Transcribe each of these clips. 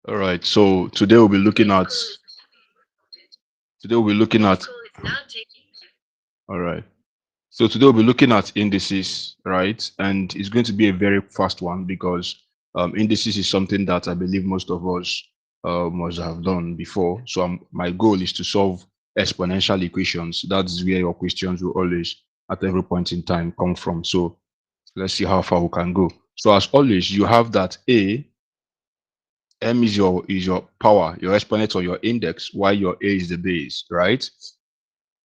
All right. So today we'll be looking at all right. So today we'll be looking at indices, right? And it's going to be a very fast one because indices is something that I believe most of us must have done before. So my goal is to solve exponential equations. That's where your questions will always, at every point in time, come from. So let's see how far we can go. So as always, you have that m is your power, your exponent or your index, while your a is the base, right?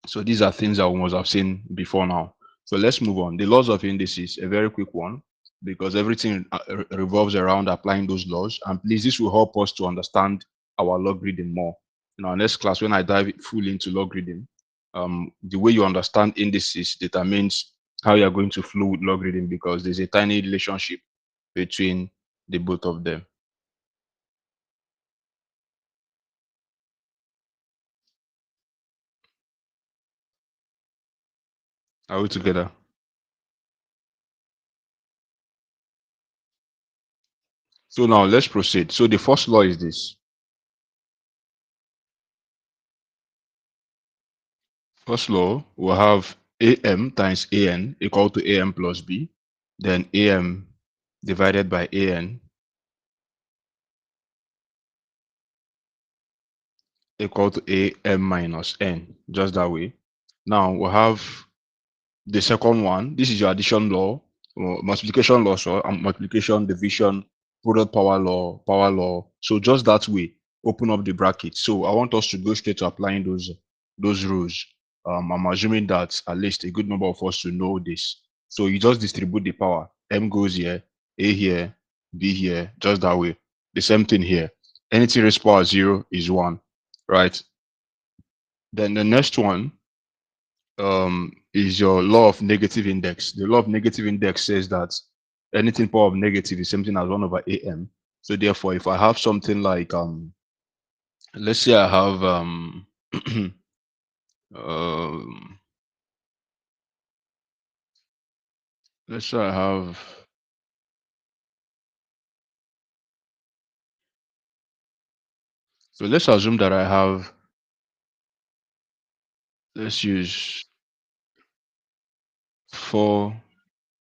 So these are things that we must have seen before now. So let's move on. The laws of indices, a very quick one, because everything revolves around applying those laws. And please, this will help us to understand our logarithm more. In our next class, when I dive fully into logarithm, the way you understand indices determines how you're going to flow with logarithm because there's a tiny relationship between the both of them. Are we together? So now let's proceed. So the first law is this. First law will have AM times AN equal to AM plus B, then AM divided by AN equal to AM minus N, just that way. Now we'll have the second one. This is your addition law, or multiplication law, so multiplication, division, product power law. So just that way, open up the bracket. So I want us to go straight to applying those rules. I'm assuming that at least a good number of us to know this. So you just distribute the power. M goes here, A here, B here, just that way. The same thing here. Anything raised power zero is one, right? Then the next one is your law of negative index. The law of negative index says that anything power of negative is something as 1 over am. So therefore, if I have something like let's say I have um let's say I have so let's assume that I have, let's use 4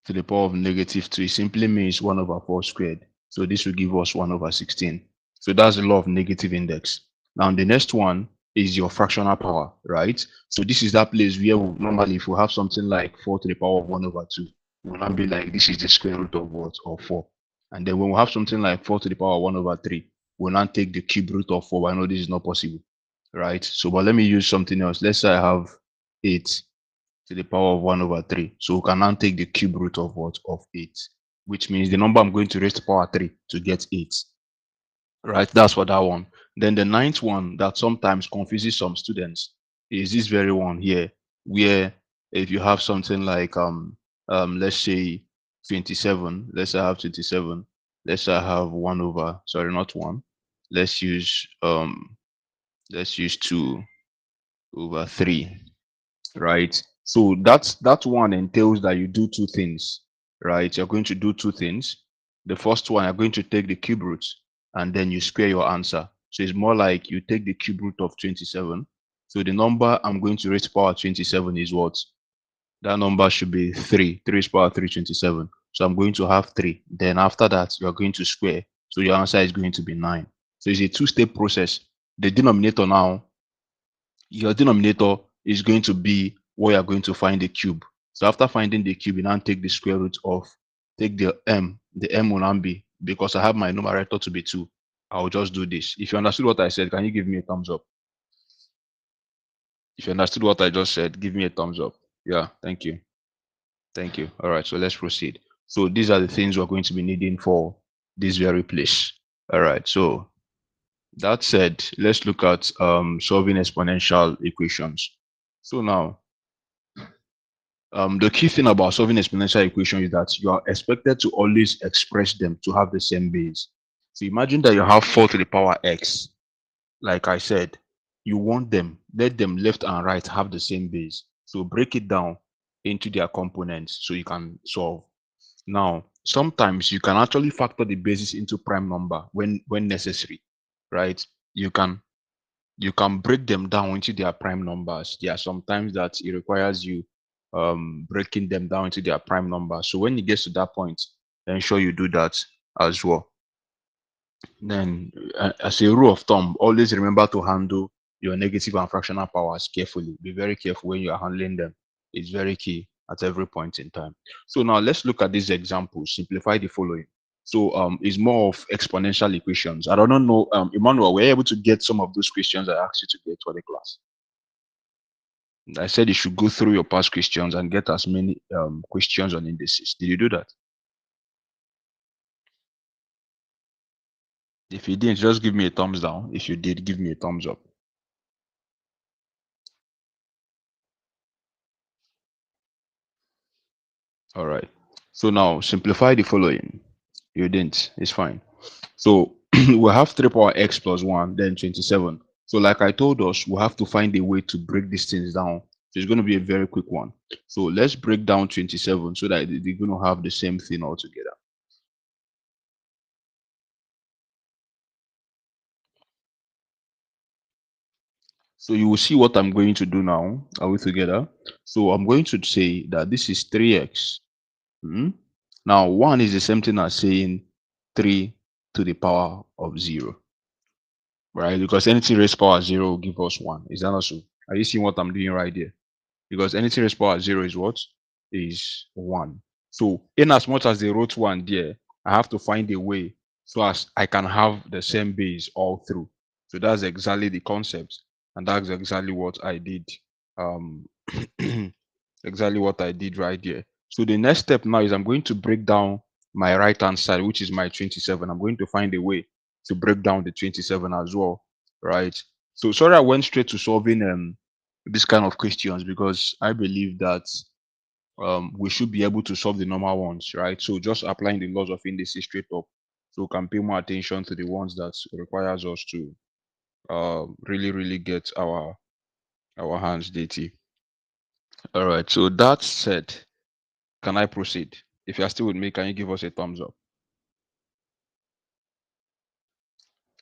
to the power of negative 2. It simply means 1 over 4 squared. So this will give us 1 over 16. So that's the law of negative index. Now the next one is your fractional power, right? So this is that place where normally if we have something like 4 to the power of 1 over 2, we'll not be like this is the square root of what? Of 4. And then when we have something like 4 to the power of 1 over 3, we'll not take the cube root of 4. But I know this is not possible, right? So but let me use something else. Let's say I have 8 to the power of 1 over 3. So we can now take the cube root of what? Of 8, which means the number I'm going to raise to power 3 to get 8. Right? That's for that one. Then the ninth one that sometimes confuses some students is this very one here, where if you have something like let's say 27, let's say I have 27, let's say I have 1 over, sorry, not 1. Let's use let's use 2 over 3, right? So that one entails that you do two things, right? You're going to do two things. The first one, you're going to take the cube root and then you square your answer. So it's more like you take the cube root of 27. So the number I'm going to raise to power 27 is what? That number should be 3. 3 is power 327. So I'm going to have 3. Then after that, you're going to square. So your answer is going to be 9. So it's a two-step process. The denominator now, your denominator is going to be where you're going to find the cube. So after finding the cube, you now take the square root of, take the m will now be, because I have my numerator to be 2, I'll just do this. If you understood what I said, can you give me a thumbs up? If you understood what I just said, give me a thumbs up. Yeah, thank you. Thank you. All right, so let's proceed. So these are the things we're going to be needing for this very place. All right, so that said, let's look at solving exponential equations. So now, the key thing about solving exponential equation is that you are expected to always express them to have the same base. So imagine that you have 4 to the power x. Like I said, you want them, let them left and right have the same base. So break it down into their components so you can solve. Now, sometimes you can actually factor the basis into prime number when necessary. right? You can break them down into their prime numbers. There are sometimes that it requires you breaking them down into their prime numbers. So when it gets to that point, ensure you do that as well. Then, as a rule of thumb, always remember to handle your negative and fractional powers carefully. Be very careful when you are handling them. It's very key at every point in time. So now let's look at these examples. Simplify the following. So it's more of exponential equations. I don't know, Emmanuel, were you able to get some of those questions I asked you to get for the class? I said you should go through your past questions and get as many questions on indices. Did you do that? If you didn't, just give me a thumbs down. If you did, give me a thumbs up. All right. So now simplify the following. You didn't. It's fine. So we have 3 power x plus 1, then 27. So like I told us, we have to find a way to break these things down. So it's going to be a very quick one. So let's break down 27 so that they're going to have the same thing altogether. So you will see what I'm going to do now. Are we together? So I'm going to say that this is 3x. Now 1 is the same thing as saying 3 to the power of 0. Right? Because anything raised power 0 will give us 1. Is that not so? Are you seeing what I'm doing right there? Because anything raised power 0 is what? Is 1. So in as much as they wrote 1 there, I have to find a way so as I can have the same base all through. So that's exactly the concept. And that's exactly what I did. Um, exactly what I did right there. So the next step now is I'm going to break down my right hand side, which is my 27. I'm going to find a way to break down the 27 as well, right? So sorry I went straight to solving this kind of questions because I believe that we should be able to solve the normal ones, right? So just applying the laws of indices straight up, so we can pay more attention to the ones that requires us to really get our hands dirty. All right. So that said, can I proceed? If you are still with me, can you give us a thumbs up?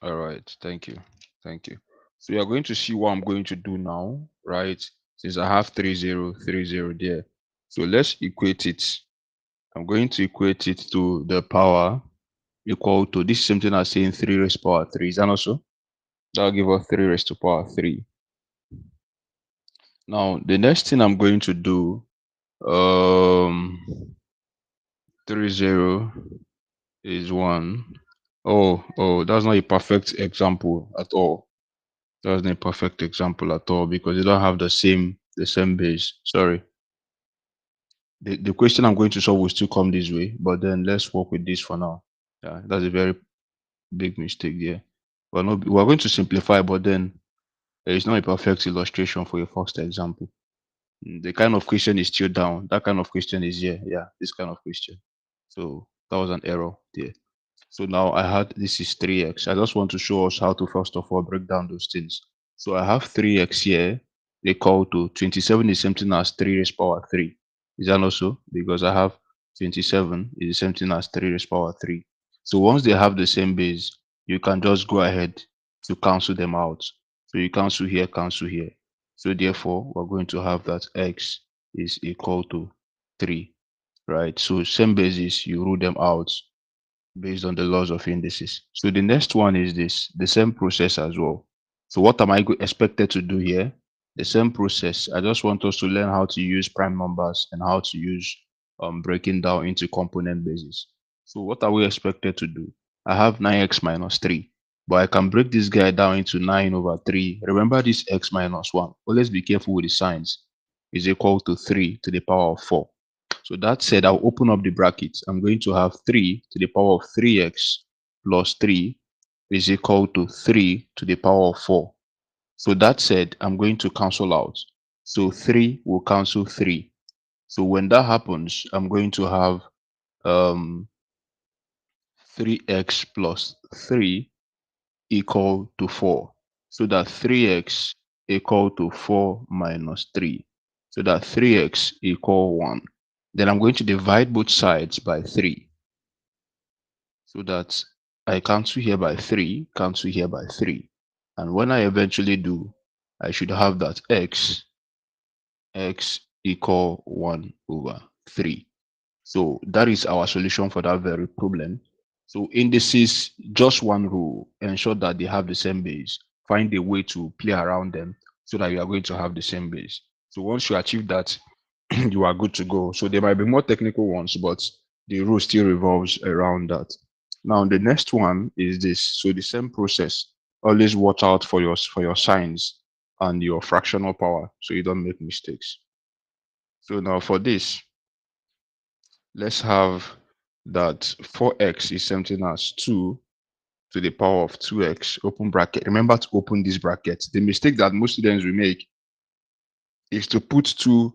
All right. Thank you. Thank you. So you're going to see what I'm going to do now, right? Since I have 3030 there. So let's equate it. I'm going to equate it to the power equal to this same thing as saying 3 raised to power 3. Is that also? That'll give us 3 raised to power 3. Now the next thing I'm going to do, 30 is 1. Oh, that's not a perfect example at all. That's not a perfect example at all because they don't have the same base. Sorry. The question I'm going to solve will still come this way, but then let's work with this for now. Yeah, that's a very big mistake there. We're going to simplify, but then there is not a perfect illustration for your first example. The kind of question is still down. That kind of question is here. Yeah, this kind of question. So that was an error there. So now I had this is 3x. I just want to show us how to first of all break down those things. So I have 3x here equal to 27 is same thing as 3 raised power 3. Is that also? Because I have 27 is the same thing as 3 raised power 3. So once they have the same base, you can just go ahead to cancel them out. So you cancel here, cancel here. So therefore, we're going to have that x is equal to 3, right? So same basis, you rule them out based on the laws of indices. So the next one is this, the same process as well. So what am I expected to do here? The same process. I just want us to learn how to use prime numbers and how to use breaking down into component basis. So what are we expected to do? I have 9x minus 3, but I can break this guy down into 9 over 3. Remember this x minus 1. Always be careful with the signs. Is equal to 3 to the power of 4. So that said, I'll open up the brackets. I'm going to have 3 to the power of 3x plus 3 is equal to 3 to the power of 4. So that said, I'm going to cancel out. So 3 will cancel 3. So when that happens, I'm going to have 3x plus 3 equal to 4. So that 3x equal to 4 minus 3. So that 3x equal 1. Then I'm going to divide both sides by 3. So that I cancel here by 3, cancel here by 3. And when I eventually do, I should have that x equal 1 over 3. So that is our solution for that very problem. So indices, just one rule, ensure that they have the same base. Find a way to play around them so that you are going to have the same base. So once you achieve that, you are good to go. So there might be more technical ones, but the rule still revolves around that. Now the next one is this. So the same process. Always watch out for your signs and your fractional power so you don't make mistakes. So now for this, let's have that 4x is something as 2 to the power of 2x, open bracket. Remember to open this bracket. The mistake that most students will make is to put 2,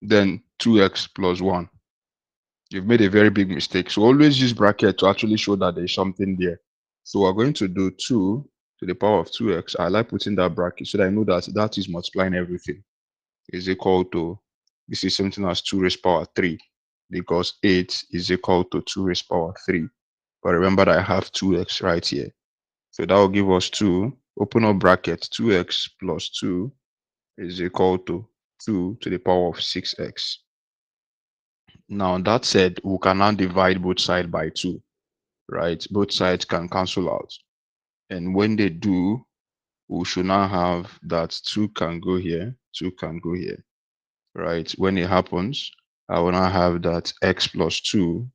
then 2x plus 1. You've made a very big mistake. So always use bracket to actually show that there's something there. So we're going to do 2 to the power of 2x. I like putting that bracket so that I know that that is multiplying everything. Is equal to, this is something as 2 raised power 3, because 8 is equal to 2 raised power 3. But remember that I have 2x right here. So that will give us 2, open up bracket, 2x plus 2 is equal to 2 to the power of 6x. Now that said, we can now divide both sides by 2, right? Both sides can cancel out. And when they do, we should now have that 2 can go here, 2 can go here, right? When it happens, I will now have that x plus 2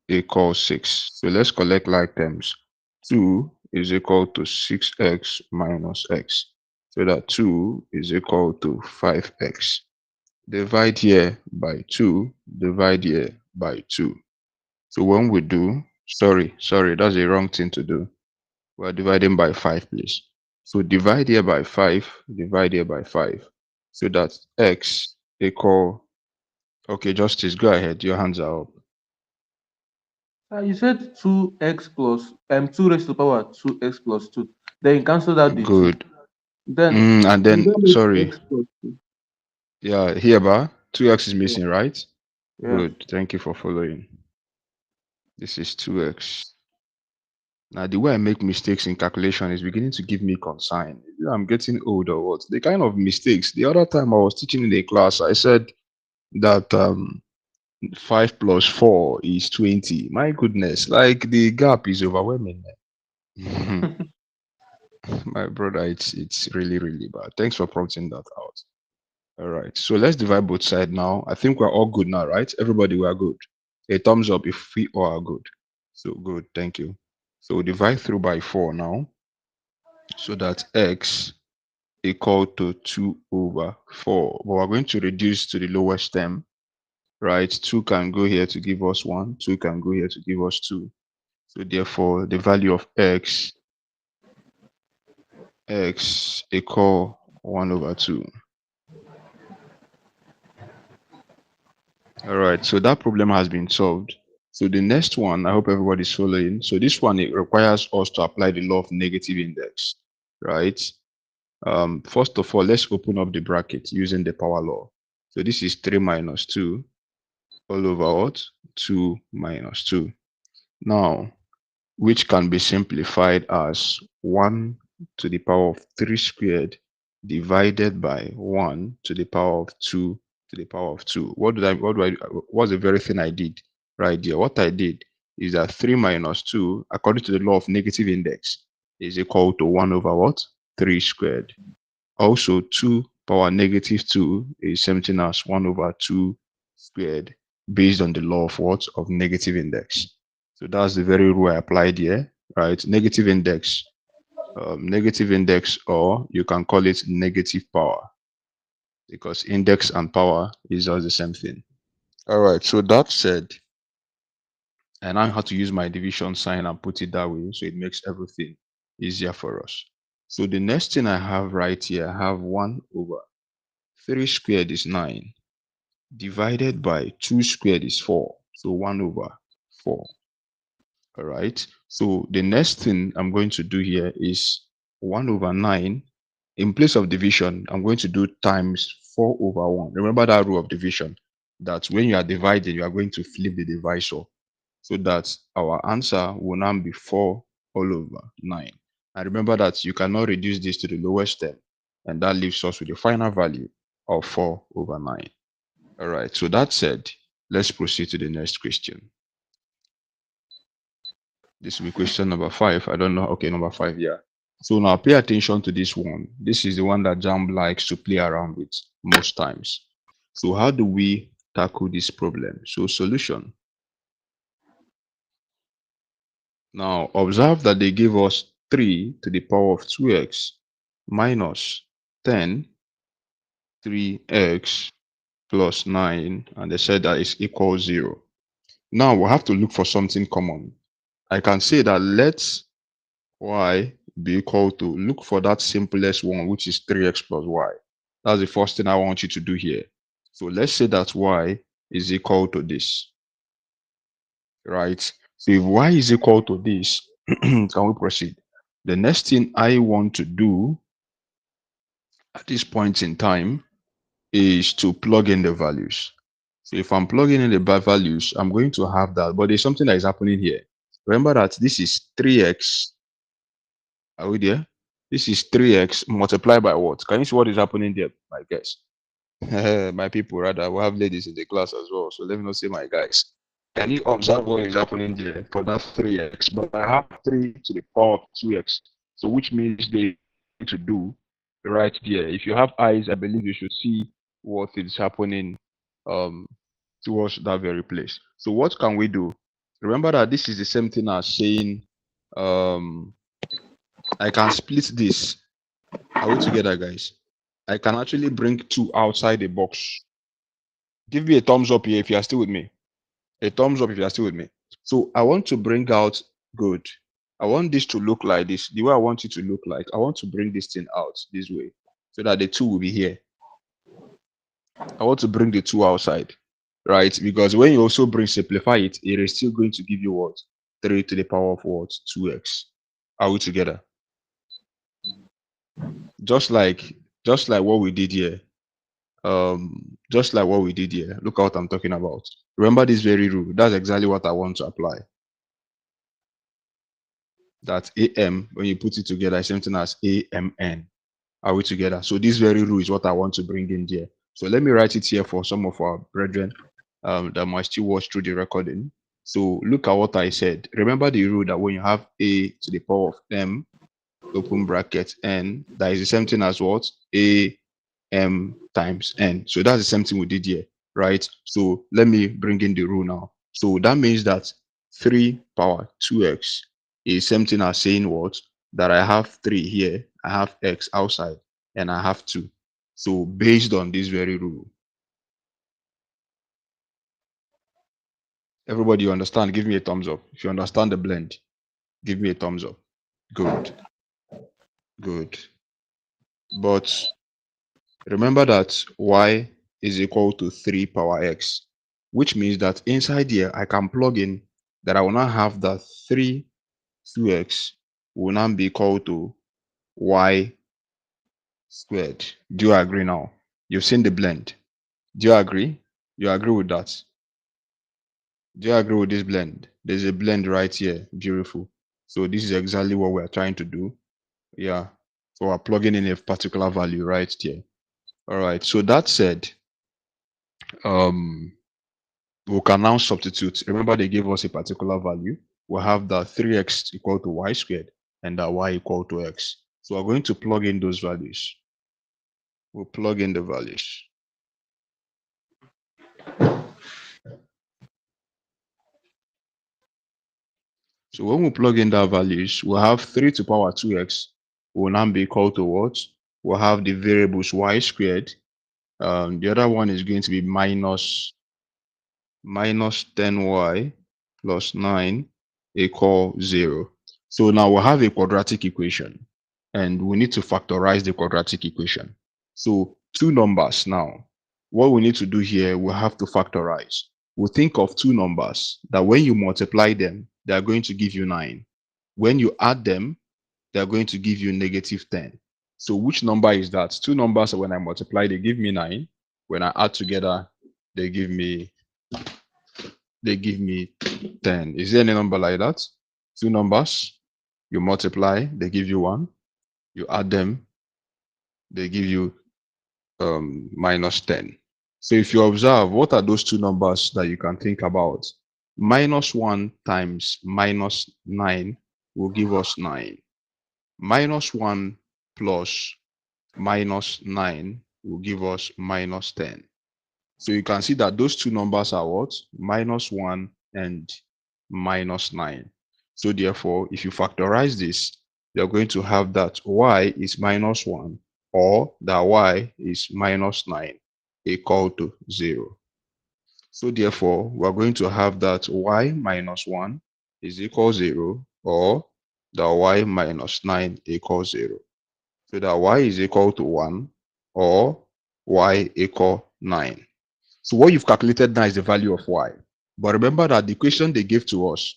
equals 6. So let's collect like terms. 2 is equal to 6x minus x. So that 2 is equal to 5x. Divide here by 2, divide here by 2. So when we do, sorry, that's a wrong thing to do. We're dividing by 5, please. So divide here by 5, divide here by 5. So that x equal, okay, Justice, go ahead. Your hands are up. You said 2x plus 2 raised to the power 2x plus 2. Then you cancel out the 2. Good. Then And you then, don't make sorry, x plus 2. yeah, hereby 2x is Yeah. missing, right? Yes. Good. Thank you for following. This is 2x. Now, the way I make mistakes in calculation is beginning to give me concern. I'm getting old or what? The kind of mistakes. The other time I was teaching in a class, I said that 5 plus 4 is 20. My goodness, like the gap is overwhelming. My brother, it's really, really bad. Thanks for pointing that out. All right, so let's divide both sides now. I think we're all good now, right? Everybody, we are good. A thumbs up if we all are good. So good, thank you. So divide through by 4 now, so that x equal to 2 over 4. But we're going to reduce to the lowest term, right? 2 can go here to give us 1, 2 can go here to give us 2. So therefore, the value of x equal 1 over 2. All right, so that problem has been solved. So the next one, I hope everybody's following. So this one, it requires us to apply the law of negative index, right? First of all, let's open up the bracket using the power law. So this is 3 minus 2 all over what? 2 minus 2. Now, which can be simplified as 1 to the power of 3 squared divided by 1 to the power of 2 to the power of 2. What's the very thing I did right here? What I did is that 3 minus 2, according to the law of negative index, is equal to 1 over what? 3 squared. Also, 2 power negative 2 is something as 1 over 2 squared based on the law of what? Of negative index. So that's the very rule I applied here, right? Negative index, or you can call it negative power, because index and power is just the same thing. All right, so that said, I now have to use my division sign and put it that way so it makes everything easier for us. So the next thing I have right here, I have 1 over 3 squared is 9, divided by 2 squared is 4. So 1 over 4. All right. So the next thing I'm going to do here is 1 over 9. In place of division, I'm going to do times 4 over 1. Remember that rule of division. that when you are dividing, you are going to flip the divisor so that our answer will now be 4 all over 9. And remember that you cannot reduce this to the lowest term, and that leaves us with the final value of 4 over 9. All right, so that said, let's proceed to the next question. This will be question number 5. I don't know. Okay, number 5, yeah. So now pay attention to this one. This is the one that JAMB likes to play around with most times. So how do we tackle this problem? So solution. Now observe that they give us 3 to the power of 2x minus 10 3x plus 9, and they said that is equal 0. Now we'll have to look for something common. I can say that let y be equal to, look for that simplest one, which is 3x plus y. That's the first thing I want you to do here. So let's say that y is equal to this, right? So if y is equal to this, can we proceed? The next thing I want to do at this point in time is to plug in the values. So if I'm plugging in the values, I'm going to have that, but there's something that is happening here. Remember that this is 3x. Are we there? This is 3x multiplied by what? Can you see what is happening there, my guys? My people, rather, we have ladies in the class as well, so let me not say my guys. Can you observe what is happening there for that 3x? But I have 3 to the power of 2x, so which means they need to do right there. If you have eyes, I believe you should see what is happening towards that very place. So what can we do? Remember that this is the same thing as saying I can split this. Are we together, guys? I can actually bring 2 outside the box. Give me a thumbs up here if you are still with me. A thumbs up if you are still with me. So I want to bring out good. I want this to look like this. The way I want it to look like, I want to bring this thing out this way so that the 2 will be here. I want to bring the 2 outside, right? Because when you also simplify it, it is still going to give you what? 3 to the power of what? 2x. Are we together? Just like what we did here. Just like what we did here. Look at what I'm talking about. Remember this very rule. That's exactly what I want to apply. That AM, when you put it together, is something as AMN. Are we together? So this very rule is what I want to bring in here. So let me write it here for some of our brethren that might still watch through the recording. So look at what I said. Remember the rule that when you have A to the power of M, open bracket, N, that is the same thing as what? A M times N. So that's the same thing we did here, right? So let me bring in the rule now. So that means that 3 power 2x is same thing as saying what? That I have 3 here, I have x outside, and I have 2. So based on this very rule, everybody you understand, give me a thumbs up. If you understand the blend, give me a thumbs up. Good. Good. But remember that y is equal to 3 power x, which means that inside here, I can plug in that I will now have that 3 2x will now be equal to y squared. Do you agree now? You've seen the blend. Do you agree? You agree with that? Do you agree with this blend? There's a blend right here. Beautiful. So this is exactly what we're trying to do. Yeah. So we're plugging in a particular value right there. All right. So that said, we can now substitute. Remember, they gave us a particular value. We'll have that 3x equal to y squared and that y equal to x. So we're going to plug in those values. We'll plug in the values. So when we plug in that values, we'll have 3 to the power 2x will now be equal to what? We'll have the variables y squared. The other one is going to be minus 10y plus 9 equal 0. So now we'll have a quadratic equation and we need to factorize the quadratic equation. So 2 numbers now. What we need to do here, we have to factorize. We'll think of 2 numbers that when you multiply them, they are going to give you 9. When you add them, they are going to give you negative 10. So which number is that? 2 numbers, when I multiply, they give me 9. When I add together, they give me 10. Is there any number like that? Two numbers, you multiply, they give you 1. You add them, they give you minus 10. So if you observe, what are those two numbers that you can think about? Minus 1 times minus 9 will give us 9. Minus 1 plus minus 9 will give us minus 10. So you can see that those two numbers are what? Minus 1 and minus 9. So therefore, if you factorize this, you're going to have that y is minus 1 or that y is minus 9 equal to 0. So therefore, we're going to have that y minus 1 is equal 0 or that y minus 9 equals 0. So that y is equal to 1 or y equal 9. So what you've calculated now is the value of y. But remember that the question they gave to us,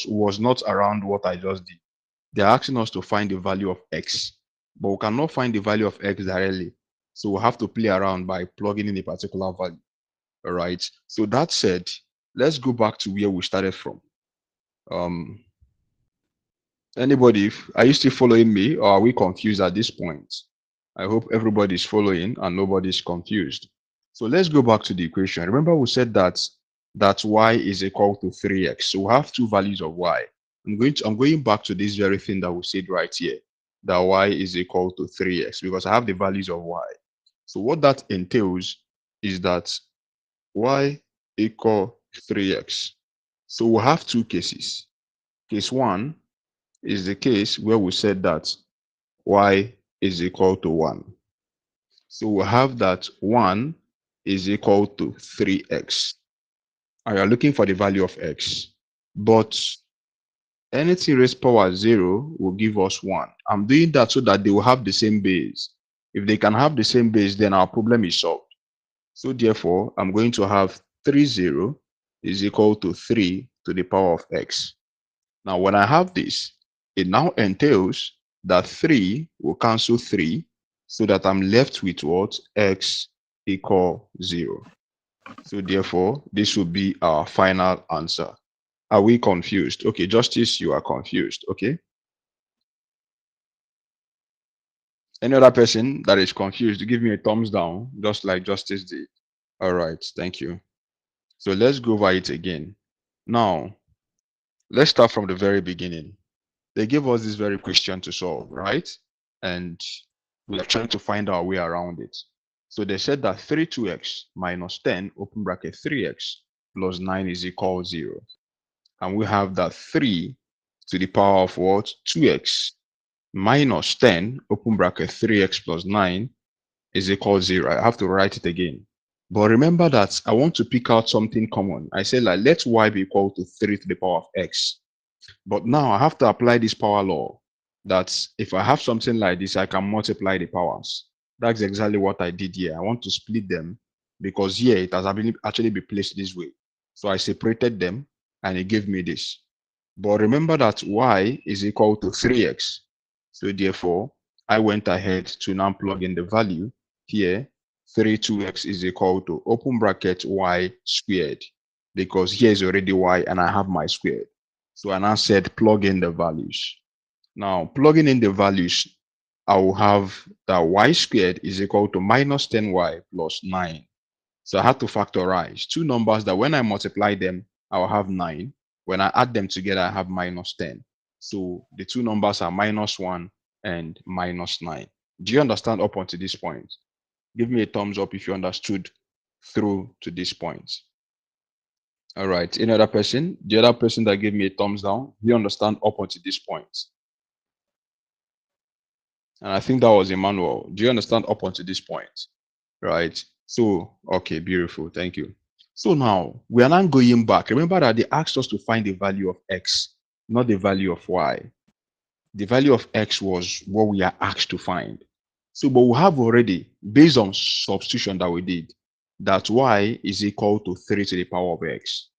was not around what I just did. They're asking us to find the value of x, but we cannot find the value of x directly. So we'll have to play around by plugging in a particular value. All right. So that said, let's go back to where we started from. Anybody, are you still following me, or are we confused at this point? I hope everybody's following and nobody's confused. So let's go back to the equation. Remember we said that y is equal to 3x. So we have two values of y. I'm going back to this very thing that we said right here, that y is equal to 3x, because I have the values of y. So what that entails is that y equal 3x. So we have two cases. Case 1 is the case where we said that y is equal to 1. So we have that 1 is equal to 3x. And you're looking for the value of x. But anything raised power 0 will give us 1. I'm doing that so that they will have the same base. If they can have the same base, then our problem is solved. So therefore, I'm going to have 30 is equal to 3 to the power of x. Now, when I have this, it now entails that 3 will cancel 3, so that I'm left with what? X equal 0. So therefore, this will be our final answer. Are we confused? Okay, Justice, you are confused. Okay. Any other person that is confused, give me a thumbs down, just like Justice did. All right, thank you. So let's go over it again. Now, let's start from the very beginning. They gave us this very question to solve, right? And we are trying to find our way around it. So they said that 32x minus 10, open bracket 3x, plus 9 is equal to 0. And we have that 3 to the power of what? 2x minus 10, open bracket 3x plus 9 is equal to 0. I have to write it again. But remember that I want to pick out something common. I said, like, let y be equal to 3 to the power of x. But now I have to apply this power law that if I have something like this, I can multiply the powers. That's exactly what I did here. I want to split them because here it has actually been placed this way. So I separated them and it gave me this. But remember that y is equal to 3x. So therefore, I went ahead to now plug in the value here. 32x is equal to open bracket y squared, because here is already y and I have my squared. So I now said plug in the values. Now plugging in the values, I will have that y squared is equal to minus 10y plus 9. So I had to factorize two numbers that when I multiply them, I will have 9. When I add them together, I have minus 10. So the two numbers are minus 1 and minus 9. Do you understand up until this point? Give me a thumbs up if you understood through to this point. All right. Any other person? The other person that gave me a thumbs down, you understand up until this point? And I think that was Emmanuel. Do you understand up until this point? Right. So, okay, beautiful. Thank you. So now we are now going back. Remember that they asked us to find the value of x, not the value of y. The value of x was what we are asked to find. So, but we have already, based on substitution that we did, that y is equal to 3 to the power of x,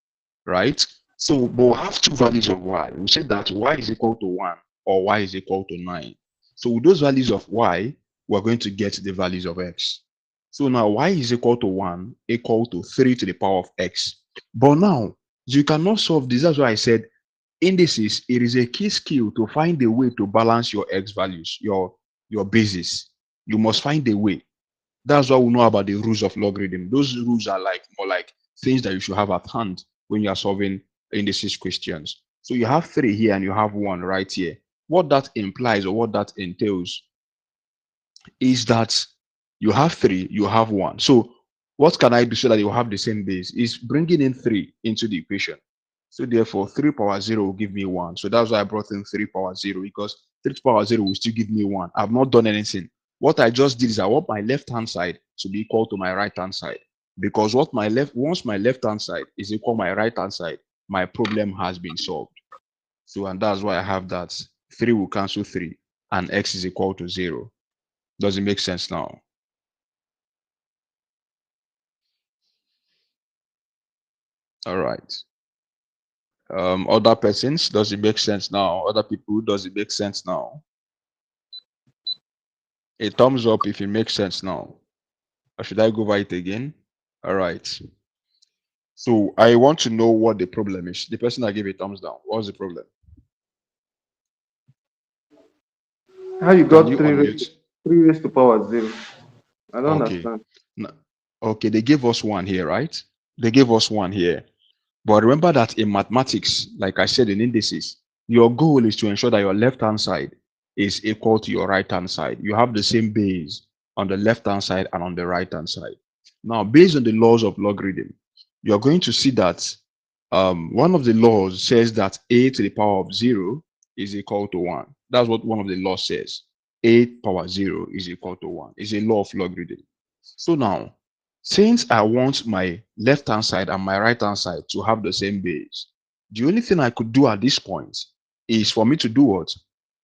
right? So, but we have two values of y. We said that y is equal to 1 or y is equal to 9. So with those values of y, we're going to get the values of x. So now y is equal to 1 equal to 3 to the power of x. But now you cannot solve this. That's why I said indices, it is a key skill to find a way to balance your x values, your basis. You must find a way. That's what we know about the rules of logarithm. Those rules are like more like things that you should have at hand when you are solving indices questions. So you have 3 here and you have 1 right here. What that implies or what that entails is that you have 3, you have 1. So what can I do so that you have the same base? Is bringing in 3 into the equation. So therefore, 3 power 0 will give me 1. So that's why I brought in 3 power 0, because 3 power 0 will still give me 1. I've not done anything. What I just did is I want my left-hand side to be equal to my right-hand side. Because once my left-hand side is equal to my right-hand side, my problem has been solved. So, and that's why I have that 3 will cancel 3 and x is equal to 0. Does it make sense now? All right. Other persons, does it make sense now? Other people, does it make sense now? A thumbs up if it makes sense now. Or should I go over it again? All right. So I want to know what the problem is. The person that gave a thumbs down, what's the problem? How you Can got you unmute? 3 raised to power 0? I don't Okay. understand. Okay, they gave us 1 here, right? They gave us 1 here. But remember that in mathematics, like I said in indices, your goal is to ensure that your left-hand side is equal to your right-hand side. You have the same base on the left-hand side and on the right-hand side. Now, based on the laws of logarithm, you're going to see that one of the laws says that a to the power of 0 is equal to 1. That's what one of the laws says. A power 0 is equal to 1. It's a law of logarithm. So now, since I want my left-hand side and my right-hand side to have the same base, the only thing I could do at this point is for me to do what?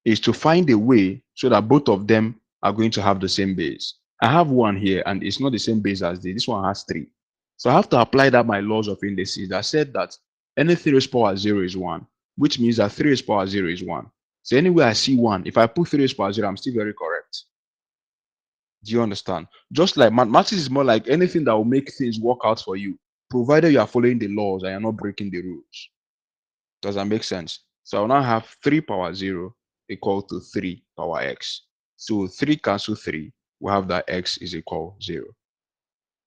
Is to find a way so that both of them are going to have the same base. I have 1 here and it's not the same base as this. This one has 3. So I have to apply that my laws of indices that said that any 3 raised power 0 is 1, which means that 3 raised power 0 is 1. So anywhere I see 1, if I put 3 raised power 0, I'm still very correct. Do you understand? Just like mathematics is more like anything that will make things work out for you, provided you are following the laws and you're not breaking the rules. Does that make sense? So I will now have 3 power 0 equal to 3 power x. So 3 cancel 3, we have that x is equal 0.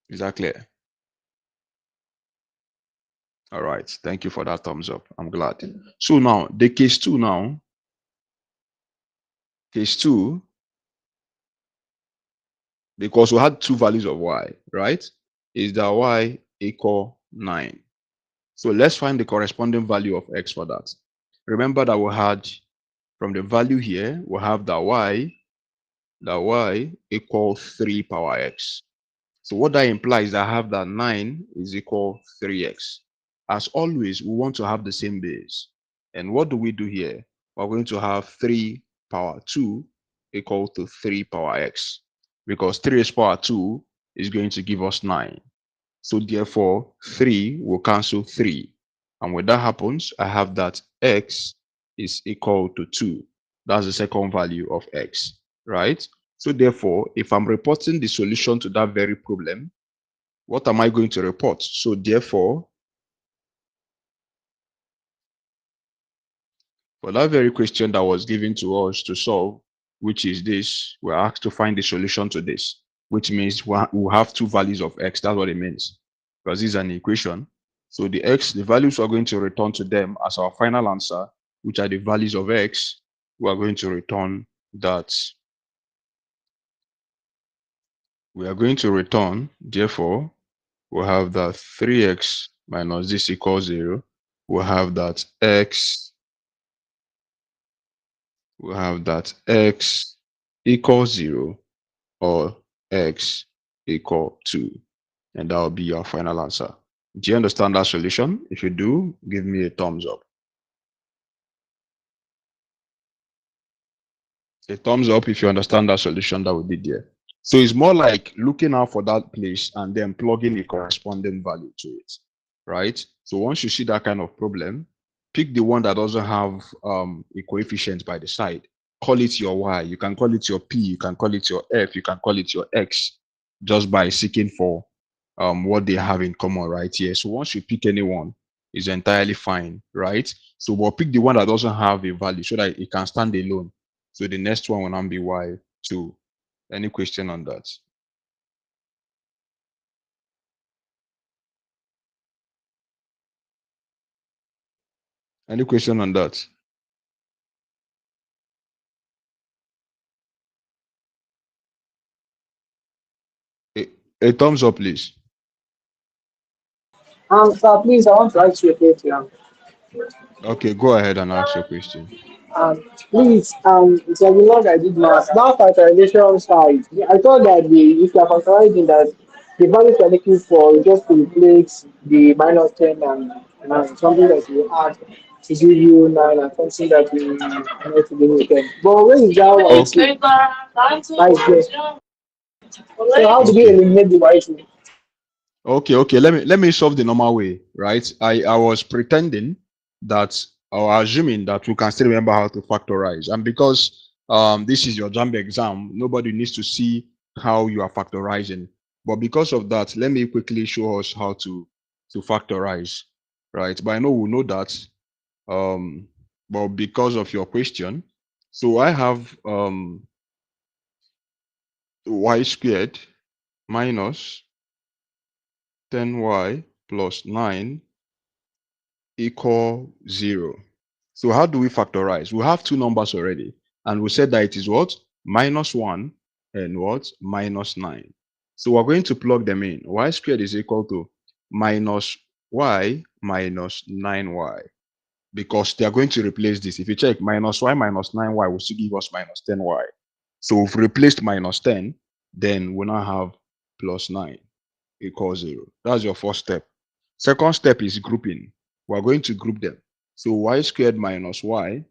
Is that clear? All right. Thank you for that thumbs up. I'm glad. So now, the case 2 now. Case 2, because we had 2 values of y, right? Is that y equal 9. So let's find the corresponding value of x for that. Remember that we had from the value here, we have that y equal 3 power x. So what that implies that I have that 9 is equal 3x. As always, we want to have the same base. And what do we do here? We're going to have 3 power 2 equal to 3 power x. Because 3 raised power 2 is going to give us 9. So therefore, 3 will cancel 3. And when that happens, I have that x is equal to 2. That's the second value of x, right? So therefore, if I'm reporting the solution to that very problem, what am I going to report? So therefore, for that very question that was given to us to solve, which is this, we're asked to find the solution to this, which means we have 2 values of x. That's what it means, because this is an equation. So the values we're going to return to them as our final answer, which are the values of x, we are going to return that. We are going to return, therefore, we'll have that 3x minus this equals 0. We'll have that x equals 0 or x equal 2. And that will be your final answer. Do you understand that solution? If you do, give me a thumbs up. A thumbs up if you understand that solution that we did there. So it's more like looking out for that place and then plugging a corresponding value to it, right? So once you see that kind of problem, pick the one that doesn't have a coefficient by the side. Call it your y. You can call it your p. You can call it your f. You can call it your x. just by seeking for what they have in common right here. So once you pick anyone, it's entirely fine, right? So we'll pick the one that doesn't have a value so that it can stand alone. So the next one will not be y2. Any question on that? Any question on that? A thumbs up, please. Sir, please, I want to ask you a question. Okay, go ahead and ask your question. Please, it's a log I did math. That factorization side, I thought that if you are factorizing that the value you're looking for is just to replace the minus 10 and 9, something that you add to give you 9 and something that you need to give you 10. But when is that Okay, y2? That is so how do we okay. eliminate the y2? Okay. Let me solve the normal way, right? I was pretending that or assuming that we can still remember how to factorize. And because this is your JAMB exam, nobody needs to see how you are factorizing. But because of that, let me quickly show us how to factorize, right? But I know we know that. But because of your question, so I have y squared minus 10y plus 9 equal 0. So how do we factorize? We have two numbers already, and we said that it is what? Minus 1 and what? Minus 9. So we're going to plug them in. Y squared is equal to minus y minus 9y, because they are going to replace this. If you check, minus y minus 9y will still give us minus 10y. So we've replaced minus 10, then we now have plus 9 equals 0. That's your first step. Second step is grouping. We're going to group them. So y squared minus y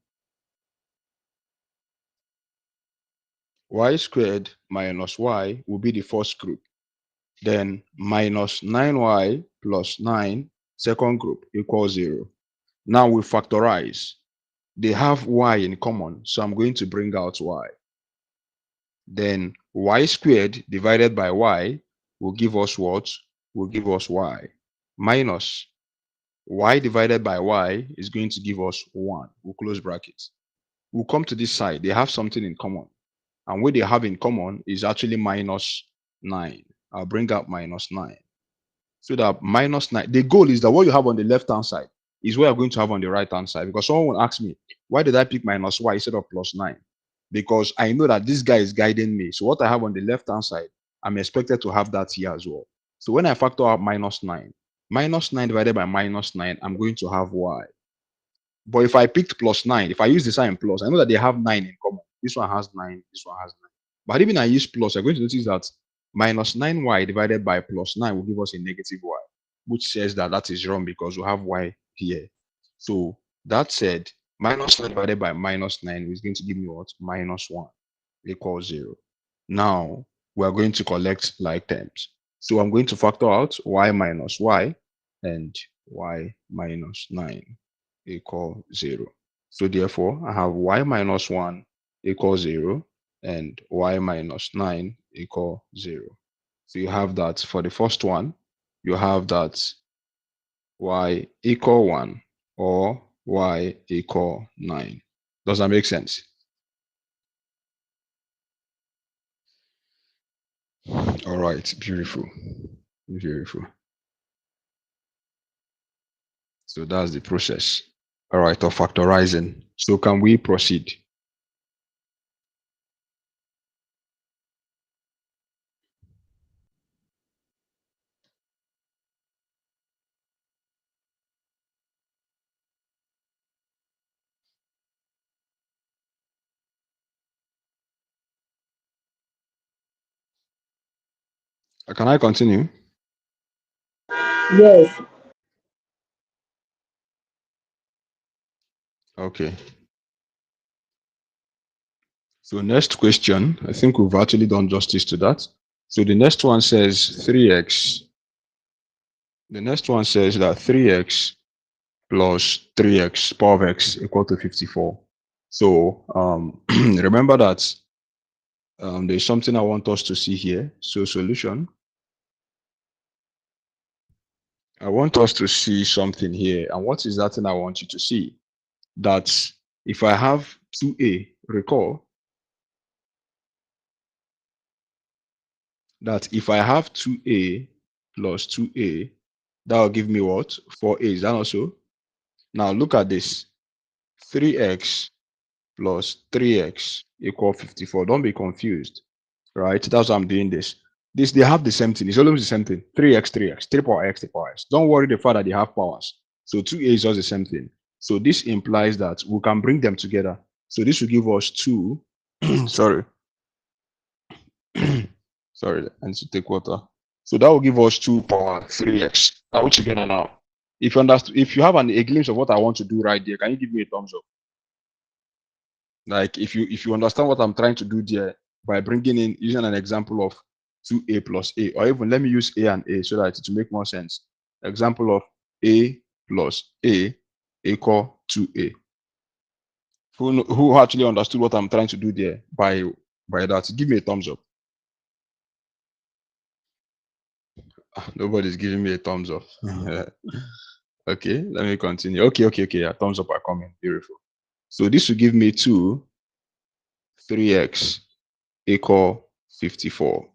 squared minus y will be the first group. Then minus 9y plus 9, second group, equals 0. Now we factorize. They have y in common, so I'm going to bring out y. Then y squared divided by y will give us what? Will give us y. Minus y divided by y is going to give us 1. We'll close brackets. We'll come to this side. They have something in common. And what they have in common is actually minus 9. I'll bring out minus 9. So that minus 9, the goal is that what you have on the left-hand side is what you're going to have on the right-hand side. Because someone will ask me, why did I pick minus y instead of plus 9? Because I know that this guy is guiding me. So what I have on the left-hand side, I'm expected to have that here as well. So when I factor out minus 9 divided by minus 9, I'm going to have y. But if I picked plus 9, if I use the sign plus, I know that they have 9 in common. This one has 9, this one has 9. But even I use plus, you're going to notice that minus 9y divided by plus 9 will give us a negative y, which says that that is wrong because we have y here. So that said, minus 9 divided by minus 9 is going to give me what? Minus 1 equals 0. Now we're going to collect like terms. So I'm going to factor out y minus y and y minus 9 equal 0. So therefore, I have y minus 1 equals 0 and y minus 9 equal 0. So you have that for the first one, you have that y equal 1 or y equal 9. Does that make sense? All right, beautiful. Beautiful. So that's the process. All right, of factorizing. So can we proceed? Can I continue? Yes. Okay. So next question, I think we've actually done justice to that. So the next one says 3x. The next one says that 3x plus 3x power of x equal to 54. So remember that there's something I want us to see here. So solution. I want us to see something here. And what is that thing I want you to see? That if I have 2a, recall that if I have 2a plus 2a, that will give me what? 4a. Is that also? Now look at this. 3x plus 3x equal 54. Don't be confused, right? That's why I'm doing this. They have the same thing. It's always the same thing. 3x, 3x, 3 power x, 3 power x. Don't worry the fact that they have powers. So 2a is just the same thing. So this implies that we can bring them together. So this will give us 2. Sorry. Sorry, I need to take water. So that will give us 2 power 3x. Are we together now? If you understand, if you have a glimpse of what I want to do right there, can you give me a thumbs up? Like if you understand what I'm trying to do there by bringing in using an example of 2a plus a, or even let me use a and a so that it will make more sense. Example of a plus a equal 2a. Who actually understood what I'm trying to do there by that? Give me a thumbs up. Nobody's giving me a thumbs up. Okay, let me continue. Okay. Yeah, thumbs up are coming. Beautiful. So this will give me 2, 3x equal 54.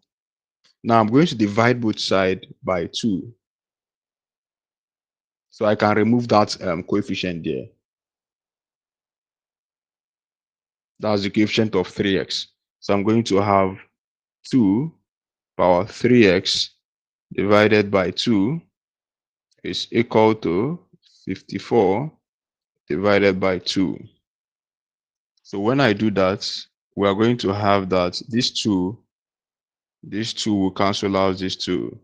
Now I'm going to divide both sides by 2. So I can remove that coefficient there. That's the coefficient of 3x. So I'm going to have 2 power 3x divided by 2 is equal to 54 divided by 2. So when I do that, we are going to have that these two will cancel out these two.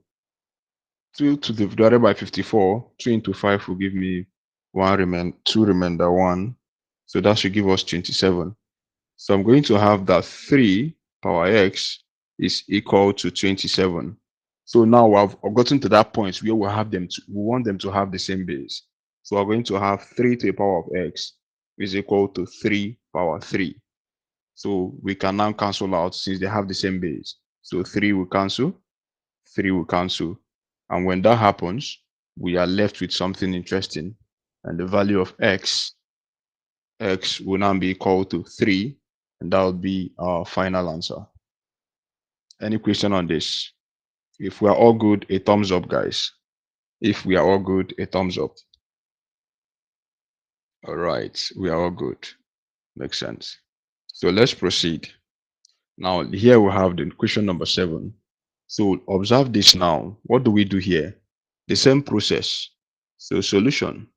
2 to the divided by 54, 2 into 5 will give me 2 remainder 1. So that should give us 27. So I'm going to have that 3 power x is equal to 27. So now I've gotten to that point where we want them to have the same base. So we're going to have 3 to the power of x is equal to 3 power 3. So we can now cancel out since they have the same base. So 3 will cancel, 3 will cancel. And when that happens, we are left with something interesting. And the value of x will now be equal to 3. And that will be our final answer. Any question on this? If we are all good, a thumbs up, guys. If we are all good, a thumbs up. All right, we are all good. Makes sense. So let's proceed. Now, here we have the question number 7. So observe this now. What do we do here? The same process. So solution.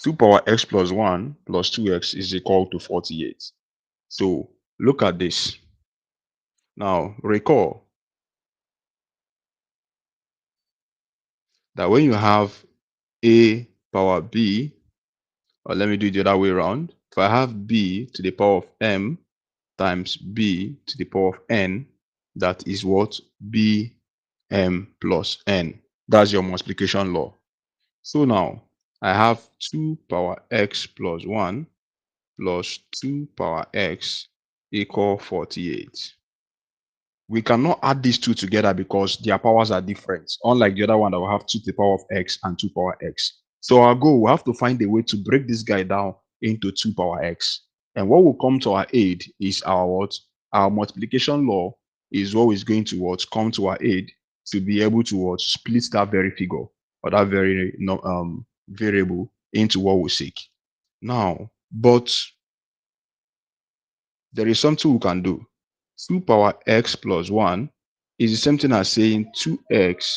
2 power x plus 1 plus 2x is equal to 48. So look at this. Now recall that when you have a power b, or let me do it the other way around. If I have b to the power of m times b to the power of n, that is what? bm plus n. That's your multiplication law. So now I have 2 power x plus 1 plus 2 power x equal 48. We cannot add these two together because their powers are different, unlike the other one that will have 2 to the power of x and 2 power x. So our goal, we have to find a way to break this guy down into 2 power x. And what will come to our aid is our what? Our multiplication law is what is going to what? Come to our aid to be able to what? Split that very figure or that very variable into what we seek. Now, but there is something we can do. 2 power x plus 1 is the same thing as saying 2x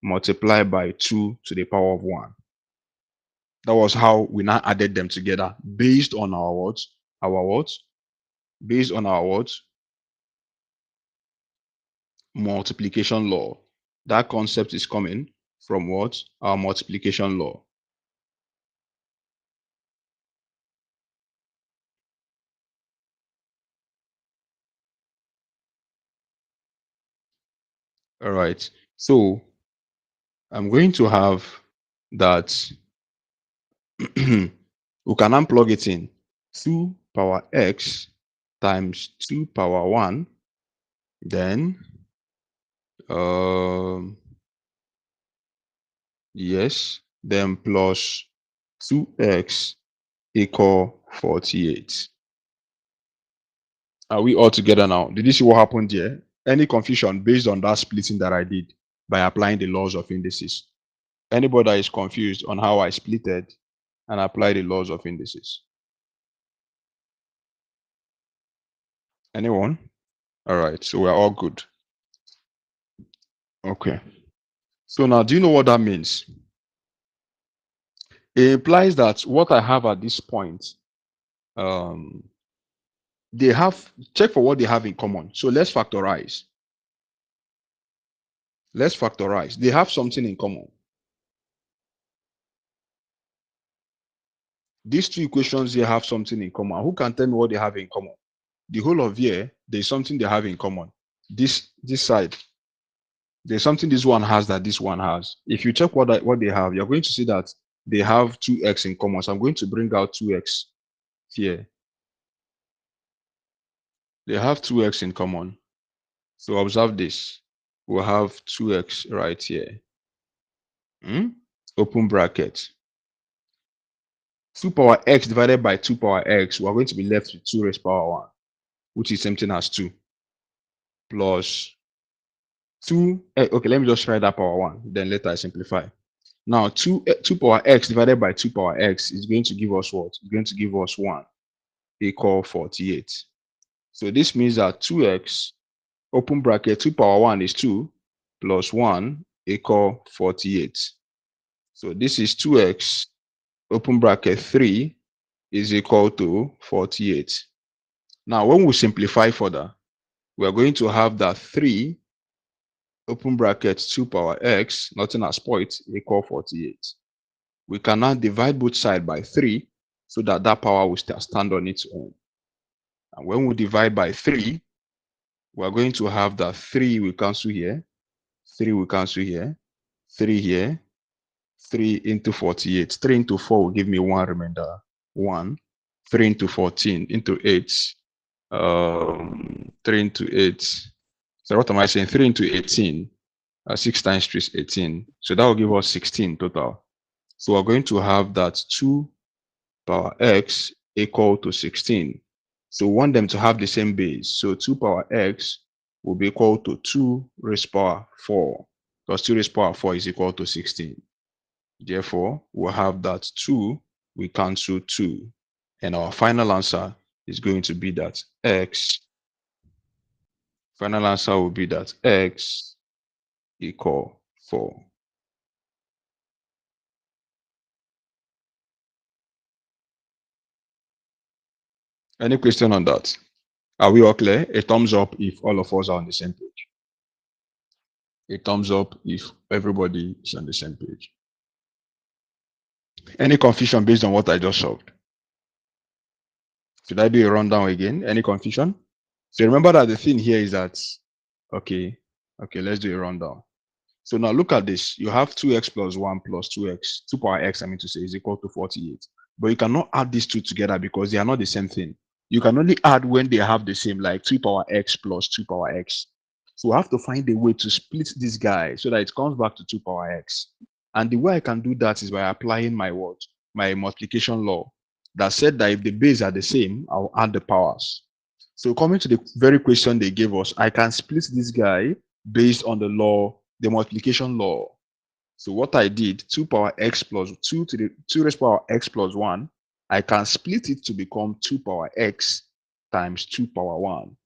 multiplied by 2 to the power of 1. That was how we now added them together based on our what? Based on our what? Multiplication law. That concept is coming from what? Our multiplication law. All right. So I'm going to have that we can unplug it in. 2 power x times 2 power 1, then yes, then plus 2x equal 48. Are we all together now? Did you see what happened here? Any confusion based on that splitting that I did by applying the laws of indices? Anybody that is confused on how I splitted and applied the laws of indices? Anyone? All right, so we're all good. Okay. So now, do you know what that means? It implies that what I have at this point, they have, check for what they have in common. So let's factorize. Let's factorize. They have something in common. These two equations here have something in common. Who can tell me what they have in common? The whole of here, there's something they have in common. This side, there's something this one has that this one has. If you check what they have, you're going to see that they have 2x in common. So I'm going to bring out 2x here. They have 2x in common. So observe this. We'll have 2x right here. Open bracket. 2 power x divided by 2 power x, we're going to be left with 2 raised power 1, which is same thing as 2, plus 2. Okay, let me just write that power 1, then later I simplify. Now, 2 power x divided by 2 power x is going to give us what? It's going to give us 1 equal 48. So this means that 2x, open bracket, 2 power 1 is 2, plus 1 equal 48. So this is 2x, open bracket, 3 is equal to 48. Now, when we simplify further, we are going to have that 3, open bracket, 2 power x, nothing as point, equal 48. We can now divide both sides by 3 so that that power will stand on its own. And when we divide by 3, we are going to have that 3 will cancel here, 3 will cancel here, 3 here, 3 into 48. 3 into 4 will give me 1 remainder, 1. 3 into 14 into 8, 3 into 8. So what am I saying? 3 into 18, 6 times 3 is 18. So that will give us 16 total. So we're going to have that 2 power x equal to 16. So we want them to have the same base. So 2 power x will be equal to 2 raised power 4, because 2 raised power 4 is equal to 16. Therefore, we'll have that 2, we cancel 2. And our final answer is going to be that x. Final answer will be that x equal 4. Any question on that? Are we all clear? A thumbs up if all of us are on the same page. A thumbs up if everybody is on the same page. Any confusion based on what I just solved? Should I do a rundown again? Any confusion? So remember that the thing here is that, okay, let's do a rundown. So now look at this. You have 2x plus 1 plus 2x, 2 power x, I mean to say, is equal to 48. But you cannot add these two together because they are not the same thing. You can only add when they have the same, like 2 power x plus 2 power x. So I have to find a way to split this guy so that it comes back to 2 power x. And the way I can do that is by applying my what? My multiplication law that said that if the base are the same, I'll add the powers. So coming to the very question they gave us, I can split this guy based on the law, the multiplication law. So what I did, 2 power x plus 2 to the 2 raised power x plus 1, I can split it to become 2 power x times 2 power 1.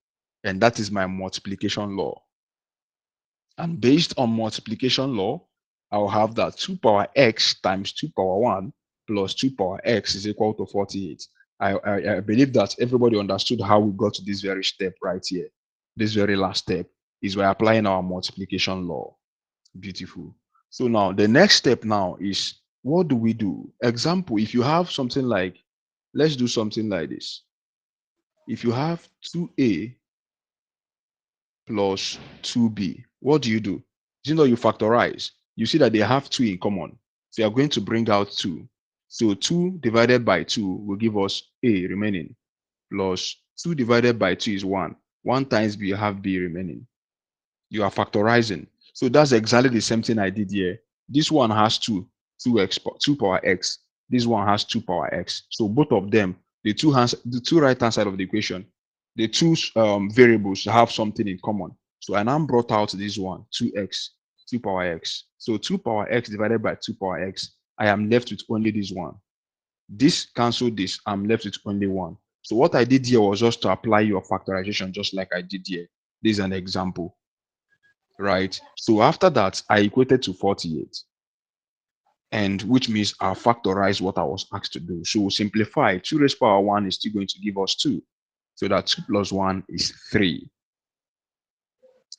And that is my multiplication law. And based on multiplication law, I'll have that 2 power x times 2 power 1 plus 2 power x is equal to 48. I believe that everybody understood how we got to this very step right here. This very last step is by applying our multiplication law. Beautiful. So now the next step now is, what do we do? Example, if you have something like, let's do something like this. If you have 2a plus 2b, what do? You know, you factorize. You see that they have 2 in common. So you're going to bring out 2. So 2 divided by 2 will give us a remaining. plus 2 divided by 2 is 1. 1 times b, you have b remaining. You are factorizing. So that's exactly the same thing I did here. This one has 2 power x. This one has 2 power x. So both of them, the two right hand side of the equation, the two variables have something in common. So I now brought out this one, 2x, 2 power x. So 2 power x divided by 2 power x, I am left with only this one. This cancel this, I'm left with only 1. So what I did here was just to apply your factorization just like I did here. This is an example, right? So after that, I equated to 48. And which means I factorize what I was asked to do. So we'll simplify. 2 raised to power 1 is still going to give us 2. So that 2 plus 1 is 3.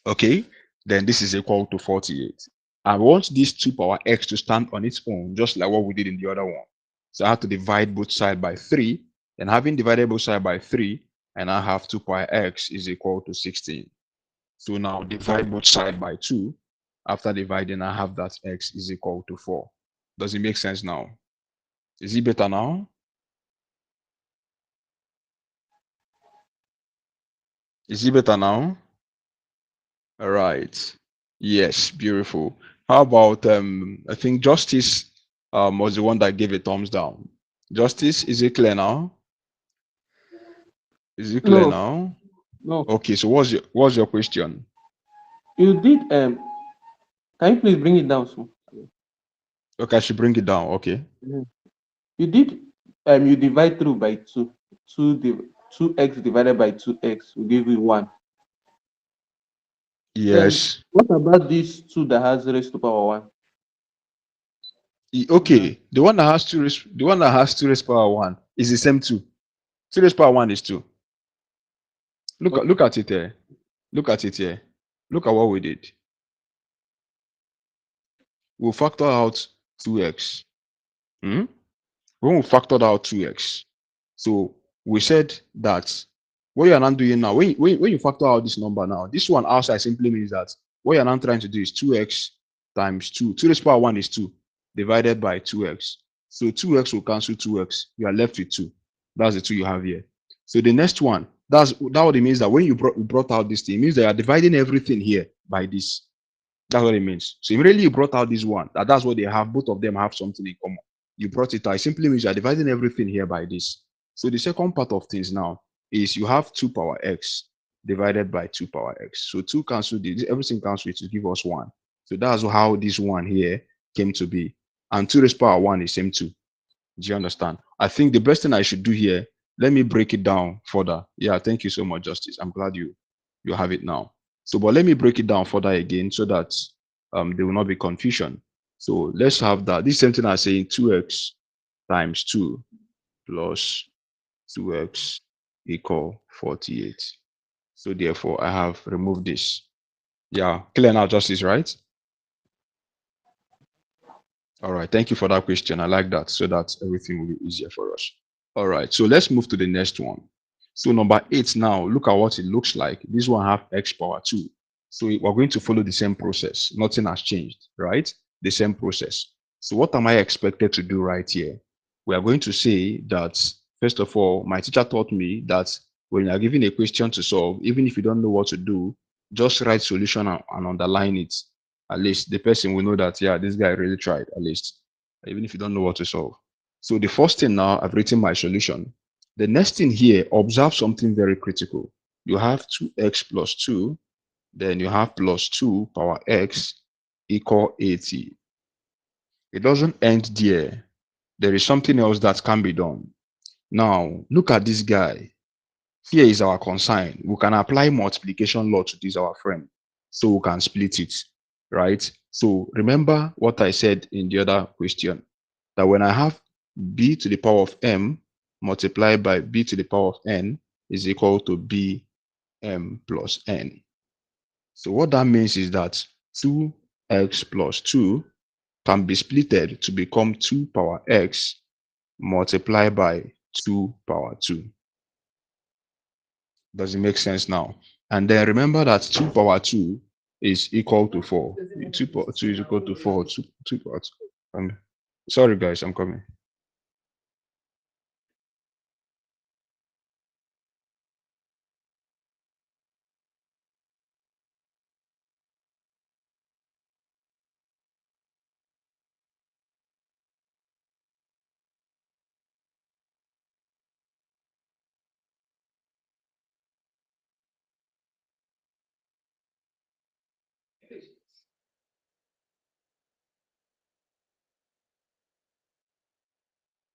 Okay, then this is equal to 48. I want this 2 power x to stand on its own, just like what we did in the other one. So I have to divide both sides by 3. And having divided both sides by 3, and I have 2 power x is equal to 16. So now divide both sides by 2. After dividing, I have that x is equal to 4. Does it make sense now? Is it better now? Is it better now? All right. Yes, beautiful. How about I think Justice was the one that gave a thumbs down. Justice, is it clear now? Is it clear No, now? no. Okay, so what's your question? You did can you please bring it down so? Okay, I should bring it down. Okay. You did you divide through by 2. 2x divided by 2x will give you 1. Then Yes. what about this 2 that has raised to power 1? Okay. The one that has 2 raised power 1 is the same 2. 2 raised power 1 is 2. Look at it here. Look at it here. Look at what we did. We'll factor out 2x. When we factored out 2x, so we said that what you're not doing now, when you factor out this number now, this one outside simply means that what you're not trying to do is 2x times 2. 2 raised to power 1 is 2 divided by 2x. So 2x will cancel 2x. You are left with 2. That's the 2 you have here. So the next one, that what it means that when you brought out this thing, it means that you are dividing everything here by this. That's what it means. So immediately you brought out this one. That's what they have. Both of them have something in common. You brought it out. It simply means you're dividing everything here by this. So the second part of things now is you have 2 power x divided by 2 power x. So 2 cancel this. Everything cancels to give us 1. So that's how this one here came to be. And 2 raised to power 1 is same 2. Do you understand? I think the best thing I should do here, let me break it down further. Yeah, thank you so much, Justice. I'm glad you have it now. So, but let me break it down further again so that there will not be confusion. So let's have that. This same thing I say 2x times 2 plus 2x equal 48. So therefore, I have removed this. Yeah, clear now, Justice, right? All right, thank you for that question. I like that, so that everything will be easier for us. All right, so let's move to the next one. So number 8 now, look at what it looks like. This one have x power 2. So we're going to follow the same process. Nothing has changed, right? The same process. So what am I expected to do right here? We are going to say that, first of all, my teacher taught me that when you are given a question to solve, even if you don't know what to do, just write solution and underline it. At least the person will know that, yeah, this guy really tried, at least, even if you don't know what to solve. So the first thing now, I've written my solution. The next thing here, observe something very critical. You have 2x plus 2, then you have plus 2 power x equal 80. It doesn't end there. There is something else that can be done. Now, look at this guy. Here is our consign. We can apply multiplication law to this, our friend. So we can split it, right? So remember what I said in the other question, that when I have b to the power of m multiplied by b to the power of n is equal to bm plus n. So what that means is that 2x plus 2 can be splitted to become 2 power x multiplied by 2 power 2. Does it make sense now? And then remember that 2 power 2 is equal to 4. 2 power 2 is equal to 4. 2 power 2. Sorry, guys, I'm coming.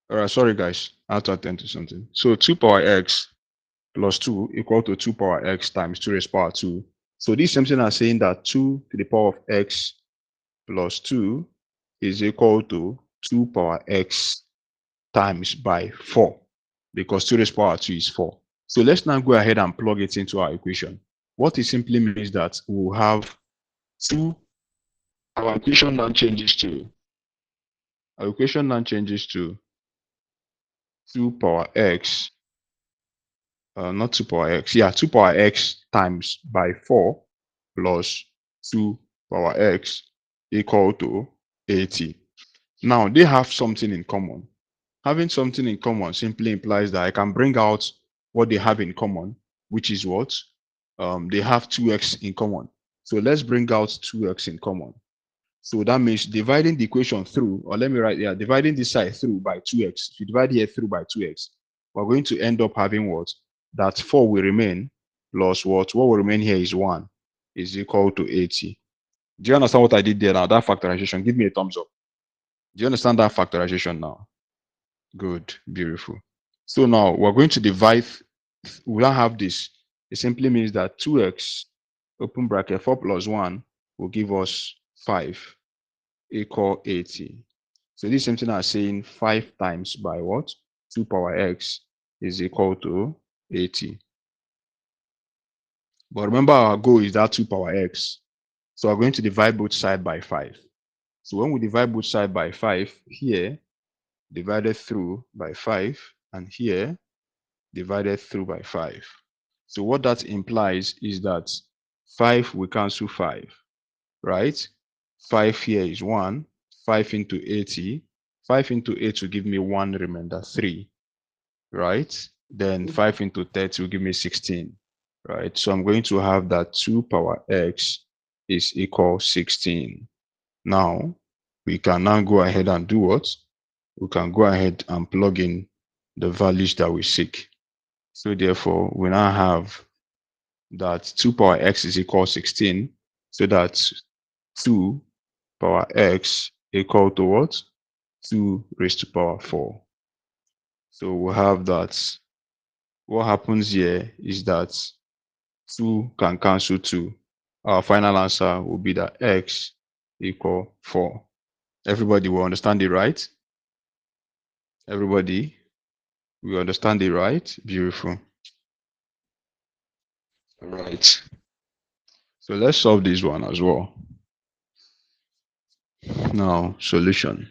All right, sorry guys, I have to attend to something. So 2 power x plus 2 equal to 2 power x times 2 raised to power 2. So this same thing as saying that 2 to the power of x plus 2 is equal to 2 power x times by 4, because 2 raised to power 2 is 4. So let's now go ahead and plug it into our equation. What it simply means that we'll have 2, our equation now changes to 2 power x, not 2 power x, 2 power x times by 4 plus 2 power x equal to 80. Now, they have something in common. Having something in common simply implies that I can bring out what they have in common, which is what? They have 2x in common. So let's bring out 2x in common. So that means dividing the equation through, or let me write here, dividing this side through by 2x. If you divide here through by 2x, we're going to end up having what? That 4 will remain plus what? What will remain here is 1 is equal to 80. Do you understand what I did there now? That factorization. Give me a thumbs up. Do you understand that factorization now? Good. Beautiful. So now we're going to divide. We don't have this. It simply means that 2x, open bracket, 4 plus 1 will give us 5 equal 80. So this is something as saying 5 times by what? 2 power x is equal to 80. But remember, our goal is that 2 power x. So we're going to divide both sides by 5. So when we divide both sides by 5, here, divided through by 5, and here, divided through by 5. So what that implies is that 5 will cancel 5, right? 5 here is 1, 5 into 80. 5 into 8 will give me 1 remainder 3, right? Then 5 into 30 will give me 16, right? So I'm going to have that 2 power x is equal 16. Now, we can now go ahead and do what? We can go ahead and plug in the values that we seek. So therefore, we now have that 2 power x is equal 16. So that's 2 power x equal to what? 2 raised to power 4. So we have that. What happens here is that 2 can cancel 2. Our final answer will be that x equal 4. Everybody will understand it, right? Everybody, we understand it, right? Beautiful. All right. So let's solve this one as well. Now, solution.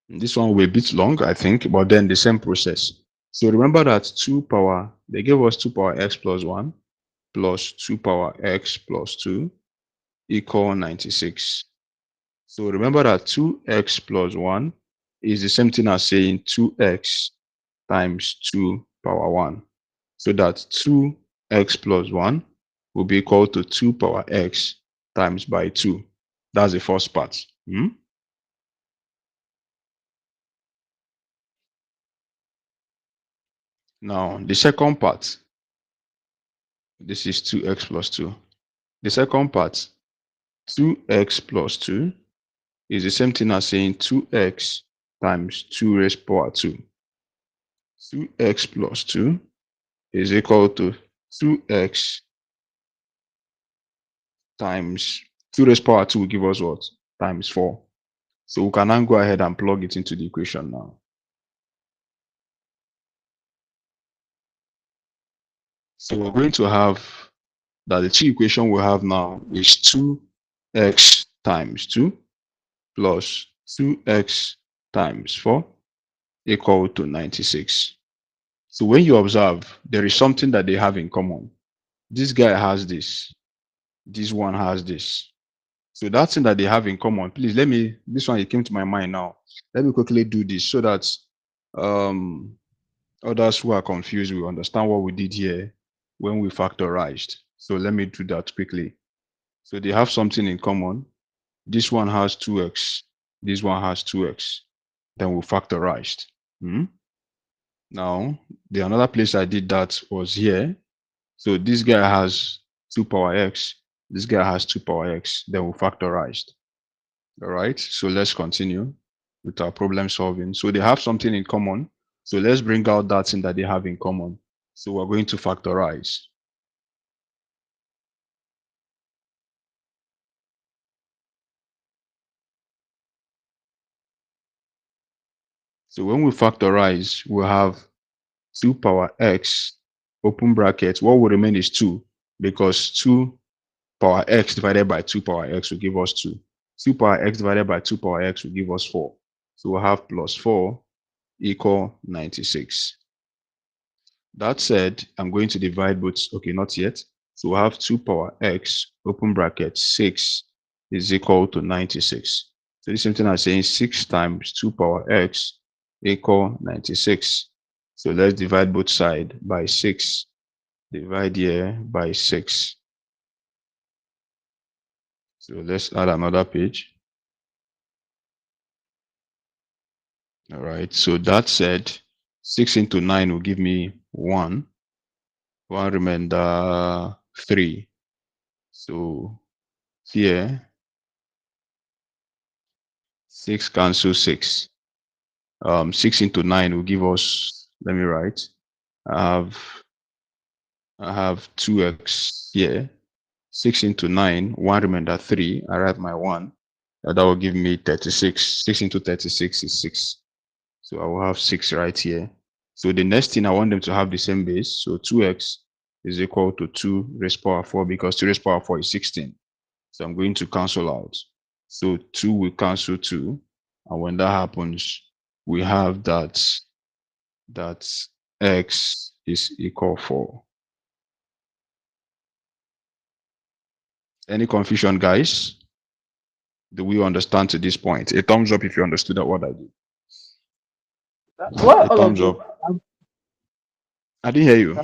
This one will be a bit long, I think, but then the same process. So remember that 2 power, they gave us 2 power x plus 1 plus 2 power x plus 2 equal 96. So remember that 2x plus 1 is the same thing as saying 2x times 2 power 1. So that 2x plus 1 will be equal to 2 power x times by 2. That's the first part. Now, the second part, this is 2x plus 2. The second part, 2x plus 2 is the same thing as saying 2x times 2 raised to power 2. 2x plus 2 is equal to 2x times 2 raised to power 2 will give us what? Times 4. So we can now go ahead and plug it into the equation now. So we're going to have that the two equation we have now is 2x times 2 plus 2x times 4 equal to 96. So when you observe, there is something that they have in common. This guy has this. This one has this. So that thing that they have in common, please let me, this one, it came to my mind now. Let me quickly do this so that others who are confused will understand what we did here when we factorized. So let me do that quickly. So they have something in common. This one has 2x. This one has 2x. Then we factorized. Now, the another place I did that was here. So this guy has 2 power x. This guy has 2 power x. Then we factorized. All right, so let's continue with our problem solving. So they have something in common. So let's bring out that thing that they have in common. So we're going to factorize. So when we factorize, we'll have 2 power x, open bracket. What will remain is 2, because 2 power x divided by 2 power x will give us 2. 2 power x divided by 2 power x will give us 4. So we'll have plus 4 equal 96. That said, I'm going to divide both. Okay, not yet. So we'll have 2 power x, open bracket, 6 is equal to 96. So this is something I'm saying 6 times 2 power x equal 96. So let's divide both sides by 6. Divide here by 6. So let's add another page. All right, so that said, 6 into 9 will give me 1. 1 remainder 3. So here, 6 cancel 6. 6 into 9 will give us, let me write, I have 2x here. 6 into 9, 1 remainder 3. I write my 1. That will give me 36. 6 into 36 is 6. So I will have 6 right here. So the next thing, I want them to have the same base. So 2x is equal to 2 raised power 4, because 2 raised power 4 is 16. So I'm going to cancel out. So 2 will cancel 2. And when that happens, we have that x is equal 4. Any confusion, guys? Do we understand to this point? A thumbs up if you understood what I did. Why A all of thumbs you? up. I didn't hear you.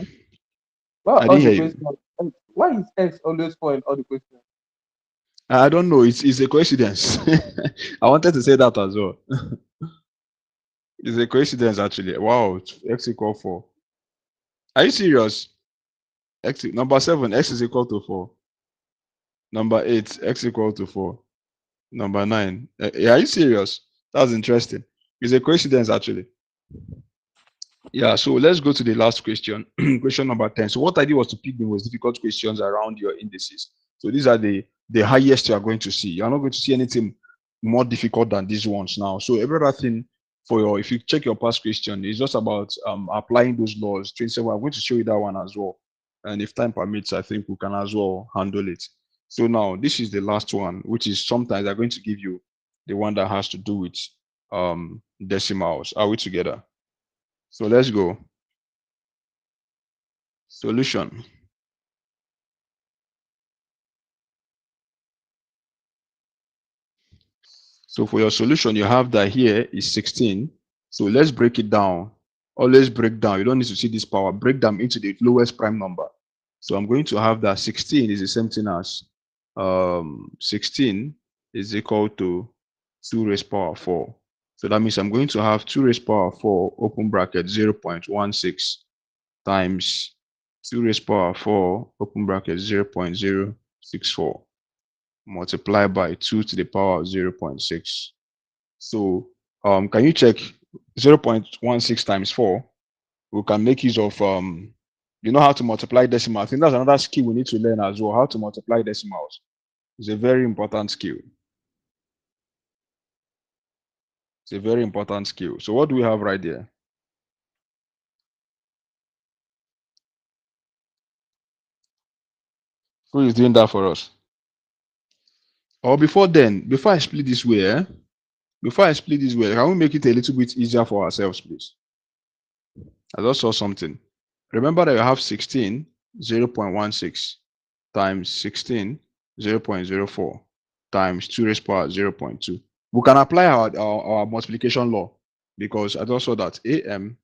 Why I all didn't the hear you. questions? Why is X always for in all the questions? I don't know. It's a coincidence. I wanted to say that as well. It's a coincidence, actually. Wow, x equal 4. Are you serious? Number 7, x is equal to 4. Number 8, x equal to 4. Number 9. Are you serious? That's interesting. It's a coincidence, actually. Yeah, so let's go to the last question. Question number 10. So what I did was to pick the most difficult questions around your indices. So these are the highest you are going to see. You're not going to see anything more difficult than these ones now. So every other thing for your, if you check your past question, it's just about applying those laws. 27, I'm going to show you that one as well. And if time permits, I think we can as well handle it. So now this is the last one, which is sometimes they're going to give you the one that has to do with decimals. Are we together? So let's go. Solution. So for your solution, you have that here is 16. So let's break it down. Always break down. You don't need to see this power. Break them into the lowest prime number. So I'm going to have that 16 is the same thing as 16 is equal to 2 raised power 4. So that means I'm going to have 2 raised power 4 open bracket 0.16 times 2 raised power 4 open bracket 0.064 multiplied by 2 to the power of 0.6. So can you check 0.16 times 4? We can make use of you know how to multiply decimal. I think that's another skill we need to learn as well, how to multiply decimals. It's a very important skill. It's a very important skill. So what do we have right there? Who is doing that for us? Or before then, before I split this way, before I split this way, can we make it a little bit easier for ourselves, please? I just saw something. Remember that you have 16, 0.16 times 16, 0.04 times 2 raised power 0.2. We can apply our multiplication law, because I just saw that AM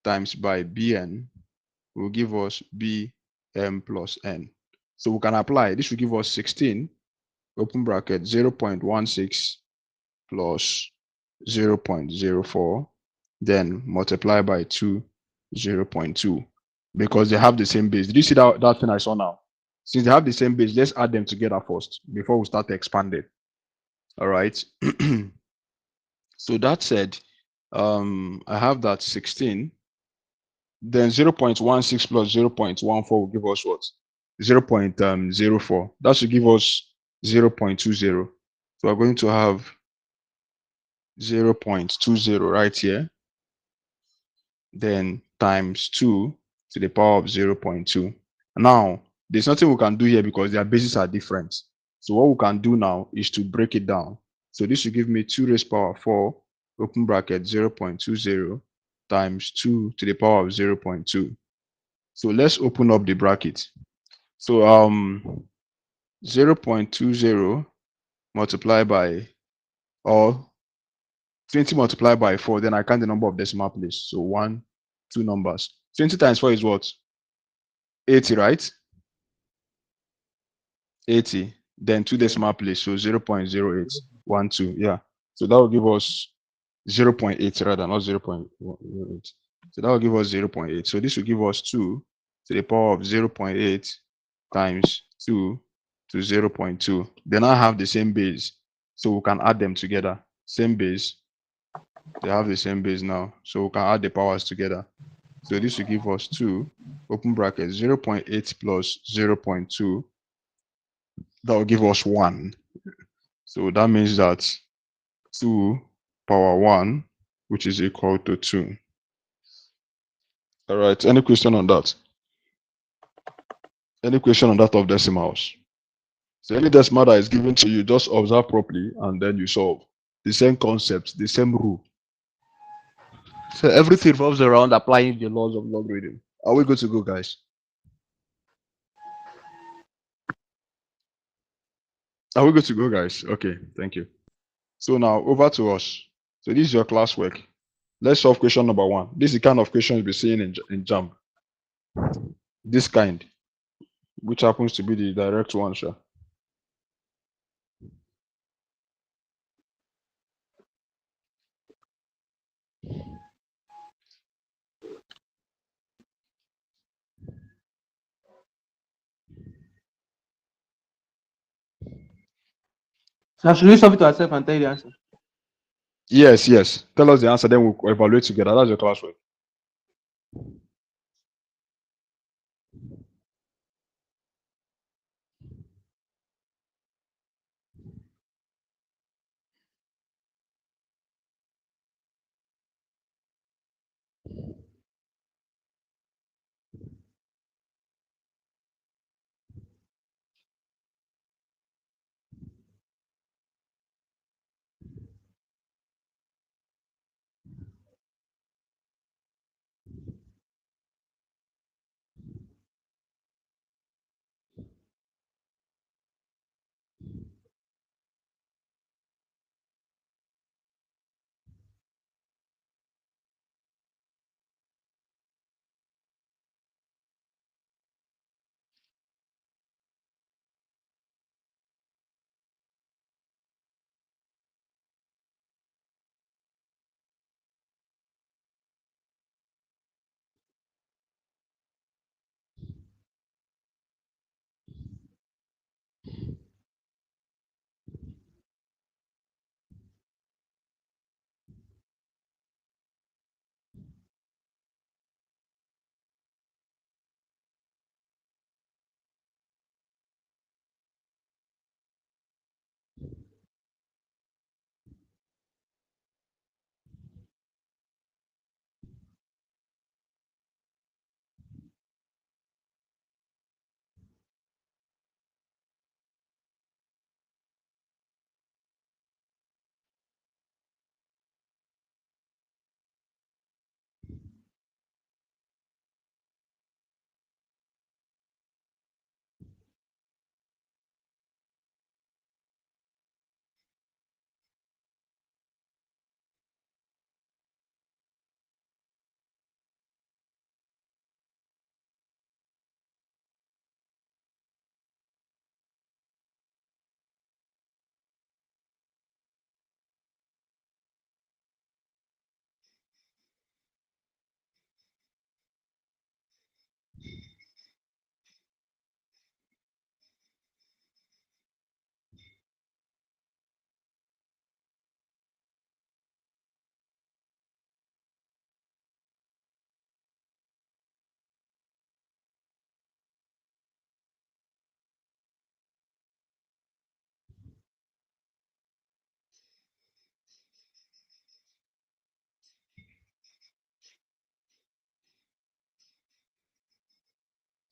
times by BN will give us BM plus N. So we can apply, this will give us 16, open bracket 0.16 plus 0.04, then multiply by 2, 0.2, because they have the same base. Did you see that thing I saw now? Since they have the same base, let's add them together first before we start expanding. All right. So that said, I have that 16. Then 0.16 plus 0.14 will give us what? 0.04. That should give us 0.20. So we're going to have 0.20 right here. Then times 2 to the power of 0.2. Now, there's nothing we can do here because their bases are different. So what we can do now is to break it down. So this will give me 2 raised power 4, open bracket 0.20 times 2 to the power of 0.2. So let's open up the bracket. So 0.20 multiplied by, or 20 multiplied by 4, then I count the number of decimal places. So 1, 2 numbers. 20 times 4 is what? 80, right? 80. Then 2 decimal places. So 0.0812. Yeah. So that will give us 0.8 rather, not 0.08. So that will give us 0.8. So this will give us 2 to the power of 0.8 times 2 to 0.2. They now have the same base. So we can add them together. Same base. They have the same base now. So we can add the powers together. So this will give us 2, open bracket, 0.8 plus 0.2. That will give us 1. So that means that 2 power 1, which is equal to 2. All right. Any question on that? Any question on that of decimals? So any decimal that is given to you, just observe properly and then you solve. The same concept, the same rule. So everything revolves around applying the laws of logarithm. Are we good to go, guys? Are we good to go, guys? Okay, thank you. So now over to us. So this is your classwork. Let's solve question number 1. This is the kind of question you'll be seeing in JAMB. This kind, which happens to be the direct one, sure. So should we solve it to ourselves and tell you the answer? Yes, yes. Tell us the answer, then we'll evaluate together. That's your classwork.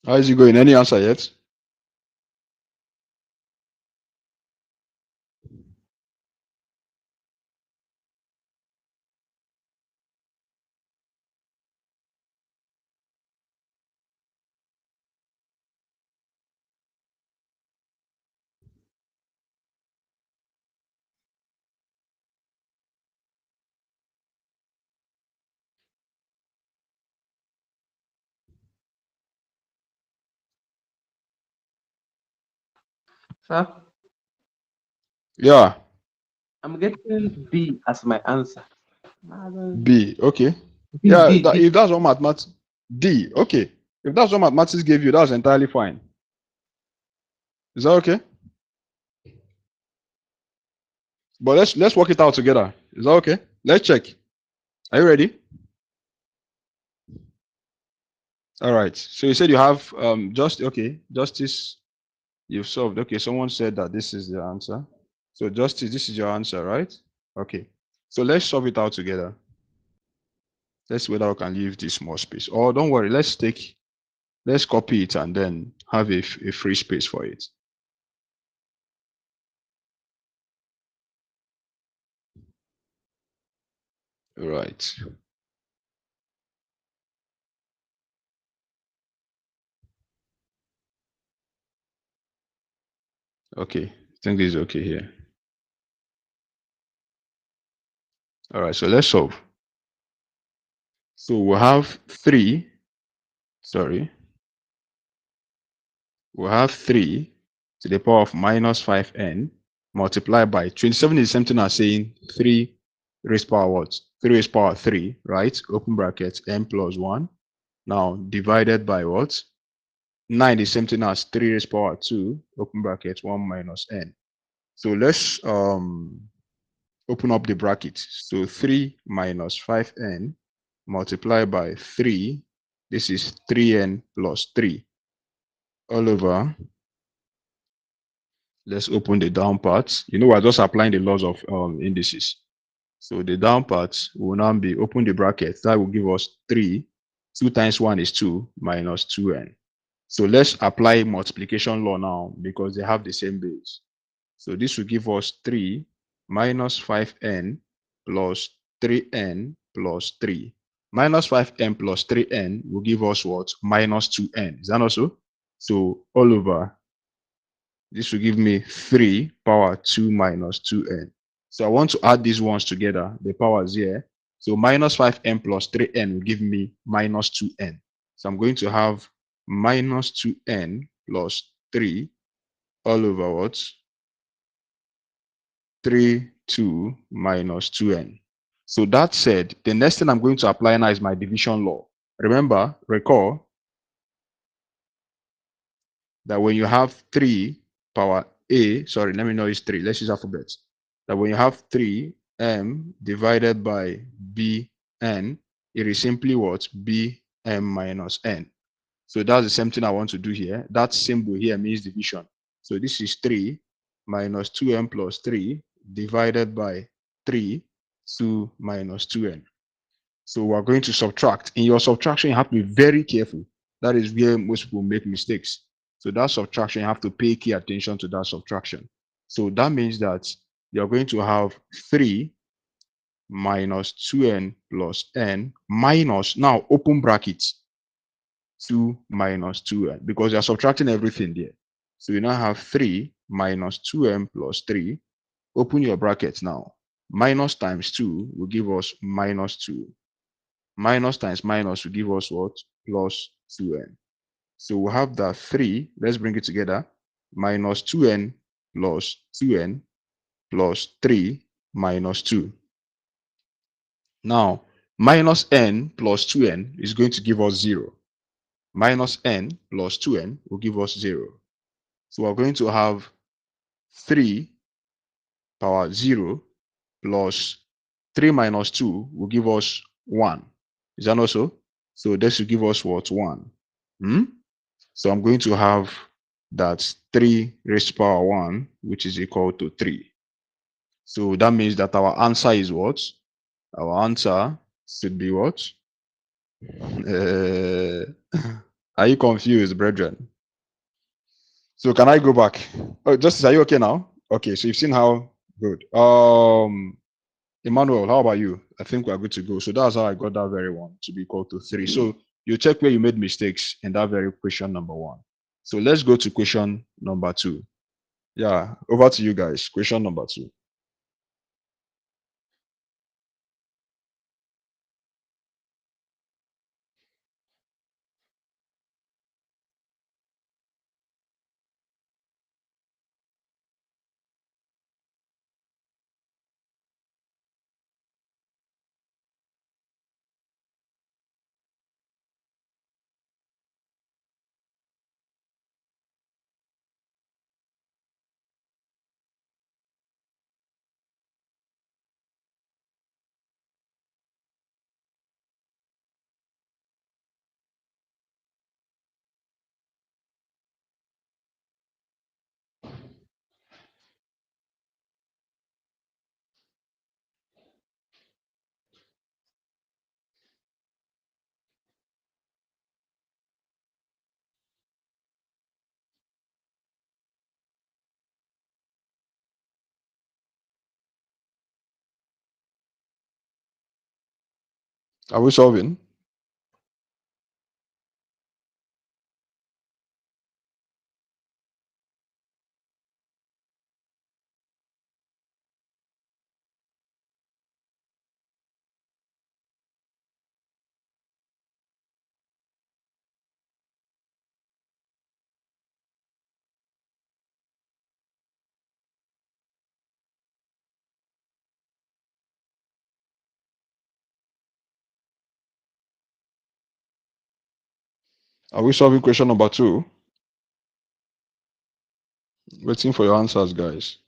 How is it going? Any answer yet? Sir, Yeah. I'm getting B as my answer. I don't- B. Okay. D, Yeah. D, If D. that's what mathematics. D. Okay. If that's what mathematics gave you, that's entirely fine. Is that okay? But let's work it out together. Is that okay? Let's check. Are you ready? All right. So you said you have justice. You've solved. Okay. Someone said that this is the answer. So justice, this is your answer, right? Okay. So let's solve it out together. Let's see whether we can leave this small space. Or don't worry. Let's copy it and then have a free space for it. All right. Okay. I think this is okay here. All right. So let's solve. So we'll have 3. Sorry. We'll have 3 to the power of minus 5n multiplied by 27 is something as saying 3 raised power what? 3 raised power 3, right? Open bracket n plus 1. Now divided by what? 9 is something as 3 raised power 2, open bracket 1 minus n. So let's open up the bracket. So 3 minus 5n multiplied by 3. This is 3n plus 3 all over. Let's open the down part. You know, we're just applying the laws of indices. So the down part will now be open the bracket. That will give us 3. 2 times 1 is 2 minus 2n. So let's apply multiplication law now because they have the same base. So this will give us 3 minus 5n plus 3n plus 3. Minus 5n plus 3n will give us what? Minus 2n. Is that not so? So all over, this will give me 3 power 2 minus 2n. So I want to add these ones together, the powers here. So minus 5n plus 3n will give me minus 2n. So I'm going to have minus 2n plus 3 all over what? 3, 2 minus 2n. So that said, the next thing I'm going to apply now is my division law. Remember, recall that when you have 3 power a, sorry, let me know it's 3. Let's use alphabets. That when you have 3m divided by bn, it is simply what? bm minus n. So that's the same thing I want to do here. That symbol here means division. So this is 3 minus 2m plus 3 divided by 3, 2 minus 2n. So we're going to subtract. In your subtraction, you have to be very careful. That is where most people make mistakes. So that subtraction, you have to pay key attention to that subtraction. So that means that you're going to have 3 minus 2n plus n minus, now open brackets, 2 minus 2n, because you're subtracting everything there. So you now have 3 minus 2m plus 3. Open your brackets now. Minus times 2 will give us minus 2. Minus times minus will give us what? Plus 2n. So we'll have that 3. Let's bring it together. Minus 2n plus 2n plus 3 minus 2. Now, minus n plus 2n is going to give us 0. Minus n plus 2n will give us 0. So we're going to have 3 power 0 plus 3 minus 2 will give us 1. Is that not so? So this will give us what? 1. So I'm going to have that 3 raised to power 1, which is equal to 3. So that means that our answer is what? Our answer should be what? Are you confused, brethren? So can I go back? Oh, Justice, are you okay now? Okay, so you've seen how good. Emmanuel, how about you? I think we're good to go. So that's how I got that very one to be equal to 3. So you check where you made mistakes in that very question number 1. So let's go to question number 2. Yeah, over to you guys. Question number 2. Are we solving? Are we solving question number 2? Waiting for your answers, guys.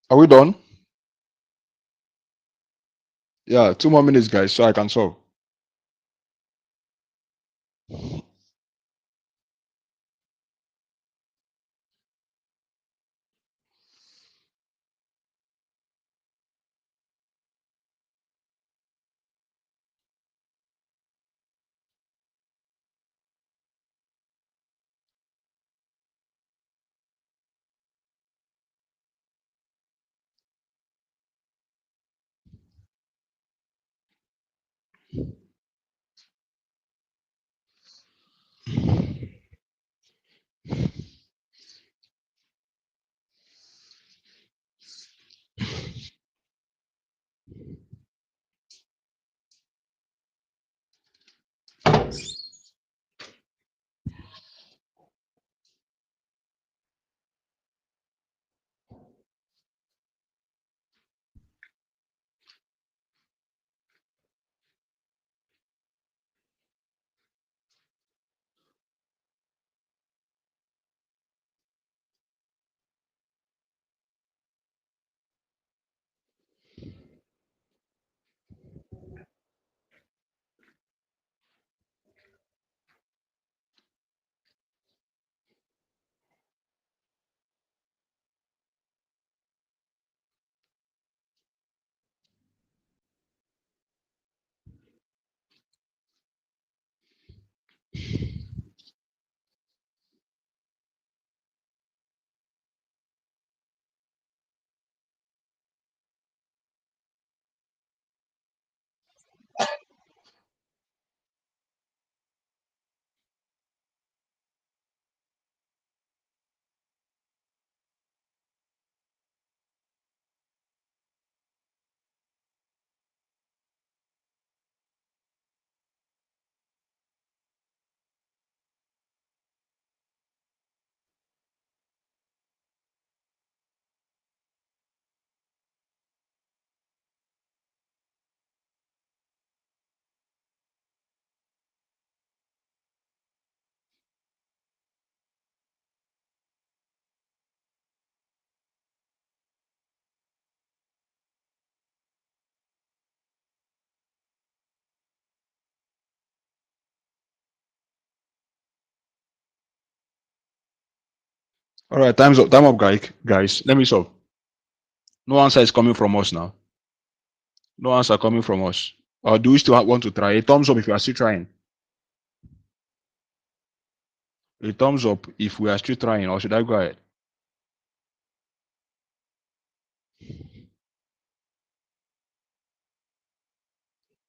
Are we done? Yeah, 2 more minutes, guys, so I can solve. All right, time's up. Time up, guys. Let me solve. No answer is coming from us now. No answer coming from us. Or do we still want to try? A thumbs up if you are still trying. A thumbs up if we are still trying, or should I go ahead?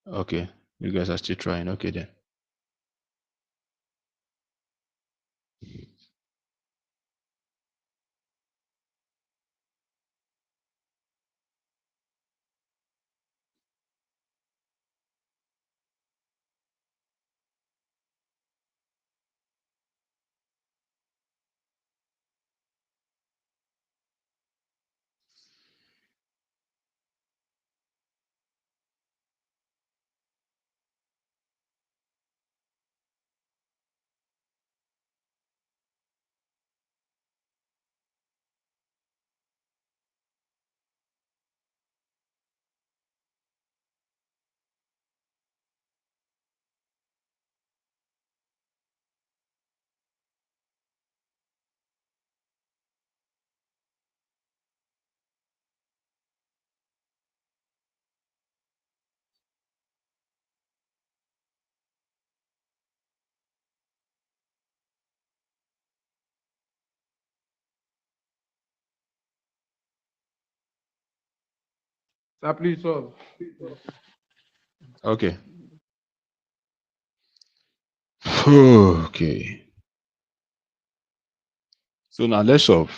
Okay, you guys are still trying. Okay then. Sir, please solve. Okay. Okay. So now let's solve.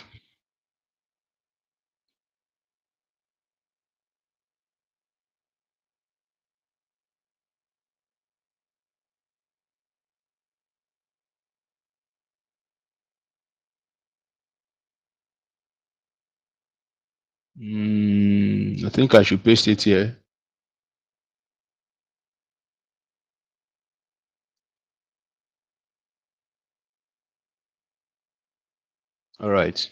I think I should paste it here. All right.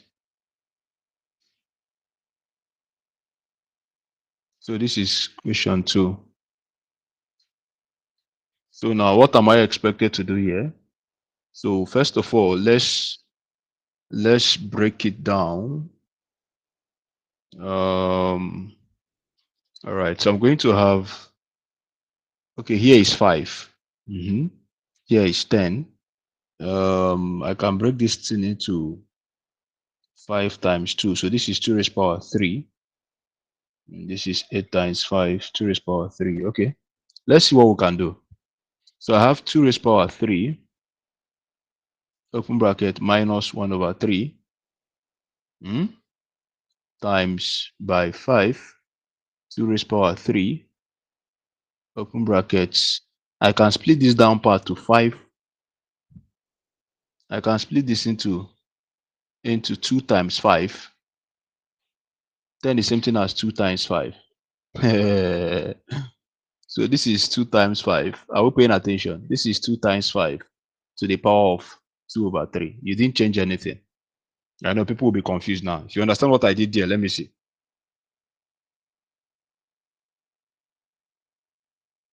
So this is question 2. So now what am I expected to do here? So first of all, let's break it down. All right. So I'm going to have, okay, here is 5. Here is 10. I can break this thing into 5 times 2. So this is 2 raised power 3. And this is 8 times 5, 2 raised power 3. Okay. Let's see what we can do. So I have 2 raised power 3, open bracket, minus 1 over 3, times by 5, 2 raised power 3, open brackets. I can split this down part to 5. I can split this into 2 times 5. Then the same thing as 2 times 5. So this is 2 times 5. Are we paying attention? This is 2 times 5 to the power of 2 over 3. You didn't change anything. I know people will be confused now. If you understand what I did there, let me see.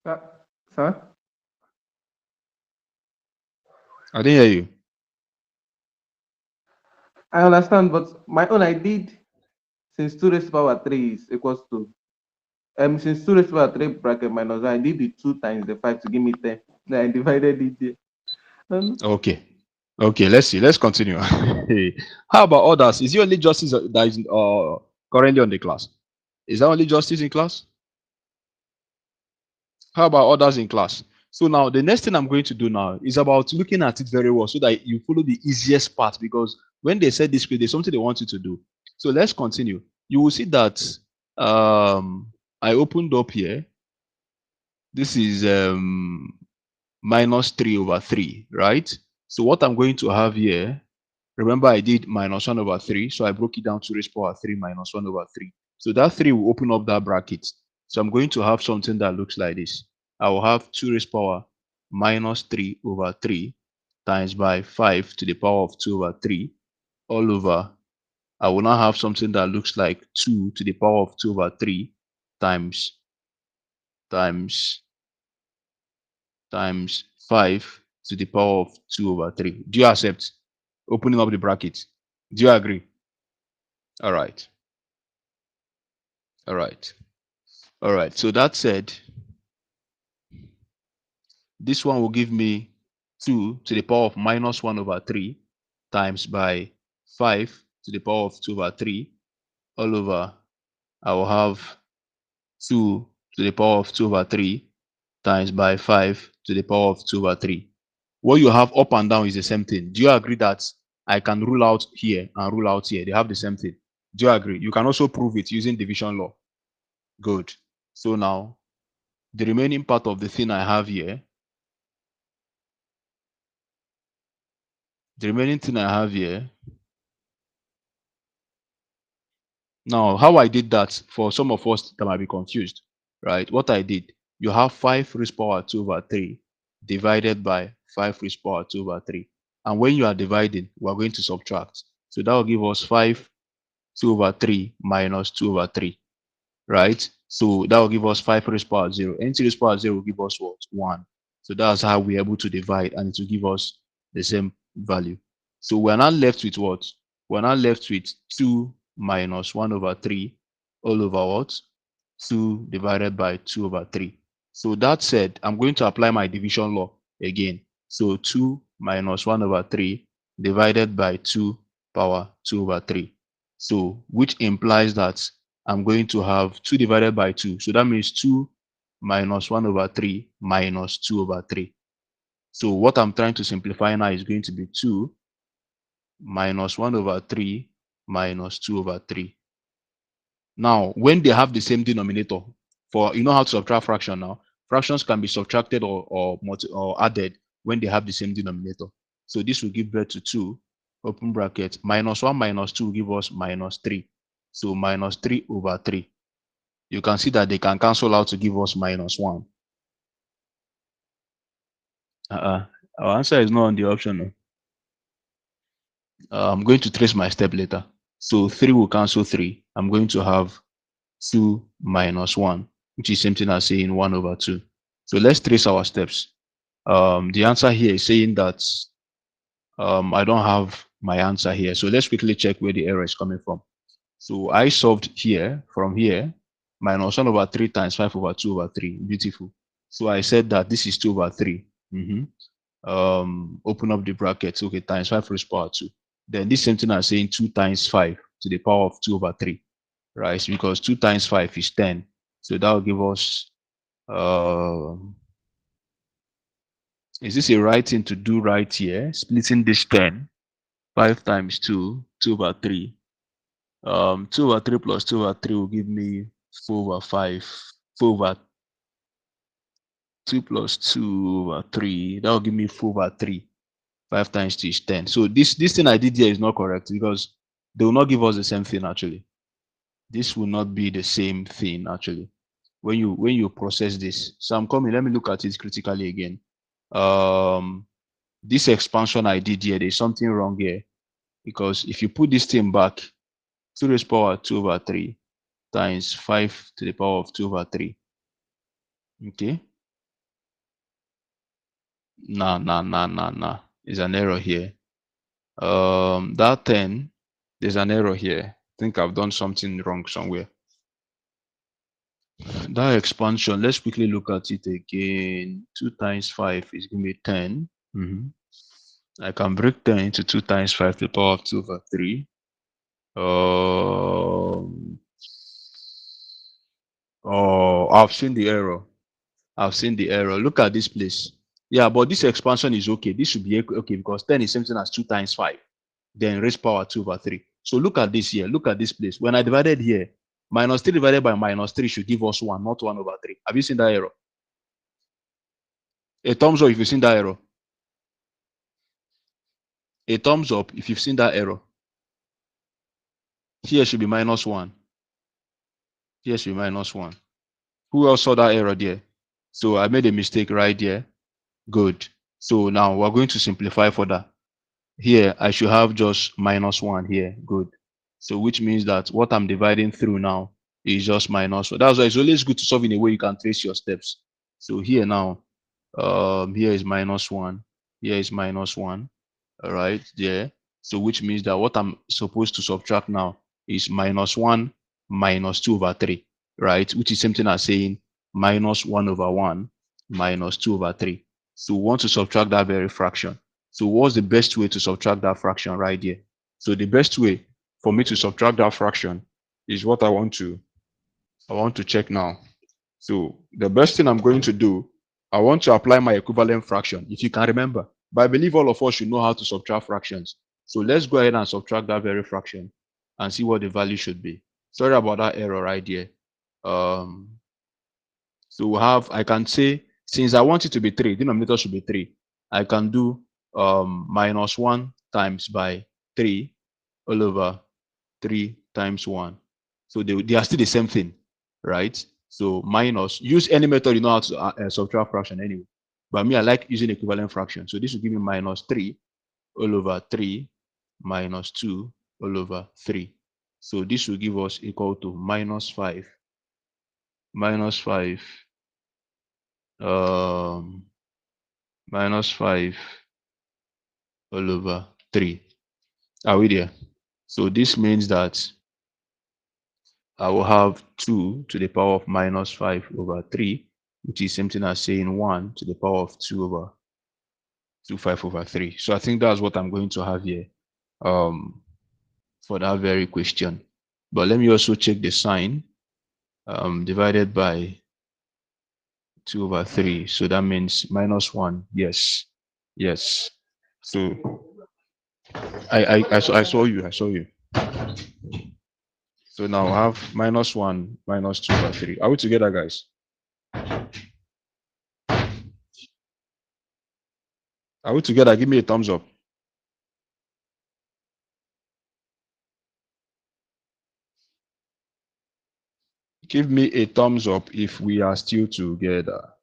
Sir? I didn't hear you. I understand, but my own I did since 2 raised to power 3 is equals to since 2 raised to power 3 bracket minus 1, I did the 2 times the 5 to give me 10. Then I divided it there. Okay. Okay, let's see. Let's continue. How about others? Is it only justice that is currently on the class? Is that only justice in class? How about others in class? So now the next thing I'm going to do now is about looking at it very well so that you follow the easiest part, because when they said this, there's something they want you to do. So let's continue. You will see that I opened up here. This is minus 3 over 3, right? So what I'm going to have here, remember I did minus 1 over 3, so I broke it down to raised power 3 minus 1 over 3. So that 3 will open up that bracket. So I'm going to have something that looks like this. I will have 2 raised power minus 3 over 3 times by 5 to the power of 2 over 3 all over. I will now have something that looks like 2 to the power of 2 over 3 times 5 to the power of 2 over 3. Do you accept opening up the bracket? Do you agree? All right. All right. All right. So that said, this one will give me 2 to the power of minus 1 over 3 times by 5 to the power of 2 over 3 all over. I will have 2 to the power of 2 over 3 times by 5 to the power of 2 over 3. What you have up and down is the same thing. Do you agree that I can rule out here and rule out here? They have the same thing. Do you agree? You can also prove it using division law. Good. So now, the remaining part of the thing I have here, now how I did that, for some of us that might be confused, right? What I did, you have 5 raised power 2 over 3 divided by 5 raised power 2 over 3. And when you are dividing, we are going to subtract. So that will give us 5 2 over 3 minus 2 over 3, right? So that will give us 5 raised power 0. Anything raised power 0 will give us what? 1. So that's how we're able to divide, and it will give us the same value. So we're now left with what? We're now left with 2 minus 1 over 3 all over what? 2 divided by 2 over 3. So that said, I'm going to apply my division law again. So 2 minus 1 over 3 divided by 2 power 2 over 3. So which implies that I'm going to have 2 divided by 2. So that means 2 minus 1 over 3 minus 2 over 3. So what I'm trying to simplify now is going to be 2 minus 1 over 3 minus 2 over 3. Now, when they have the same denominator, for you know how to subtract fraction now, fractions can be subtracted or added when they have the same denominator. So this will give birth to 2, open bracket, minus 1 minus 2 will give us minus 3. So minus 3 over 3. You can see that they can cancel out to give us minus 1. Our answer is not on the option. No. I'm going to trace my step later. So 3 will cancel 3. I'm going to have 2 minus 1, which is same thing as saying 1 over 2. So let's trace our steps. The answer here is saying that I don't have my answer here. So let's quickly check where the error is coming from. So I solved here, from here, minus 1 over 3 times 5 over 2 over 3. Beautiful. So I said that this is 2 over 3. Open up the brackets. Okay, times 5 raised power 2. Then this same thing as saying 2 times 5 to the power of 2 over 3. Right? Because 2 times 5 is 10. So that will give us, is this a right thing to do right here? Splitting this 10, 5 times 2, 2 over 3. 2 over 3 plus 2 over 3 will give me 4 over 5. 4 over 2 plus 2 over 3. That will give me 4 over 3. 5 times 2 is 10. So this thing I did here is not correct because they will not give us the same thing actually. This will not be the same thing actually when you process this. So I'm coming, let me look at it critically again. This expansion I did here, there's something wrong here, because if you put this thing back, 2 raised power 2 over 3 times 5 to the power of 2 over 3. Okay. Nah. There's an error here. That 10, there's an error here. I think I've done something wrong somewhere. That expansion, let's quickly look at it again. 2 times 5 is going to be 10. I can break 10 into 2 times 5 to the power of 2 over 3. I've seen the error. Look at this place. Yeah, but this expansion is okay. This should be okay because 10 is same thing as 2 times 5. Then raise power 2 over 3. So look at this here. Look at this place. When I divided here, minus 3 divided by minus 3 should give us 1, not 1 over 3. Have you seen that error? A thumbs up if you've seen that error. A thumbs up if you've seen that error. Here should be minus 1. Here should be minus 1. Who else saw that error there? So I made a mistake right there. Good. So now we're going to simplify further. Here, I should have just minus 1 here. Good. So which means that what I'm dividing through now is just minus 1. That's why it's always good to solve in a way you can trace your steps. So here now, here is minus 1. Here is minus 1. All right, there. So which means that what I'm supposed to subtract now is -1 minus 2 over 3, right? Which is something as saying -1 over 1 minus 2 over 3. So we want to subtract that very fraction. So what's the best way to subtract that fraction right here? So the best way for me to subtract that fraction is what I want to check now. So the best thing I'm going to do, I want to apply my equivalent fraction, if you can remember. But I believe all of us should know how to subtract fractions. So let's go ahead and subtract that very fraction and see what the value should be. Sorry about that error right there. So we have, I can say, since I want it to be 3, denominator should be 3. I can do -1 times by 3 all over 3 times 1. So they are still the same thing, right? So minus, use any method you know how to subtract fraction anyway. But me, I like using equivalent fraction. So this will give me -3 all over 3 minus 2 all over 3. So this will give us equal to -5 -5 -5 all over 3. Are we there? So this means that I will have 2 to the power of -5 over 3, which is something as saying 1 to the power of 2 over 5 over 3. So I think that's what I'm going to have here for that very question. But let me also check the sign. Divided by 2 over 3. So that means -1. Yes. Yes. So I saw you. I saw you. So now I have -1 minus 2 over 3. Are we together, guys? Are we together? Give me a thumbs up. Give me a thumbs up if we are still together.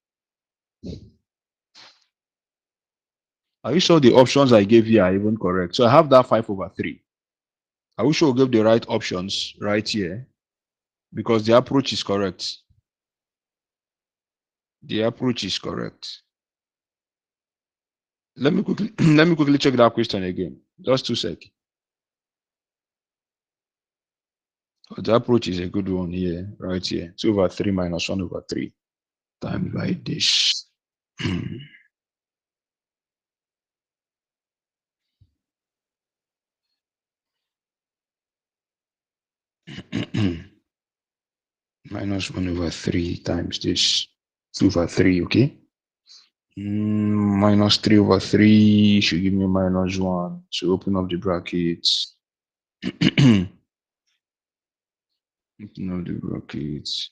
Are you sure the options I gave you are even correct? So I have that 5 over 3. Are we sure we gave the right options right here? Because the approach is correct. The approach is correct. Let me quickly check that question again. Just 2 seconds. The approach is a good one here, right here. 2 over 3 minus 1 over 3 times by this. Minus 1 over 3 times this. 2 over 3, okay? Minus 3 over 3 should give me -1. So open up the brackets. Open up the brackets.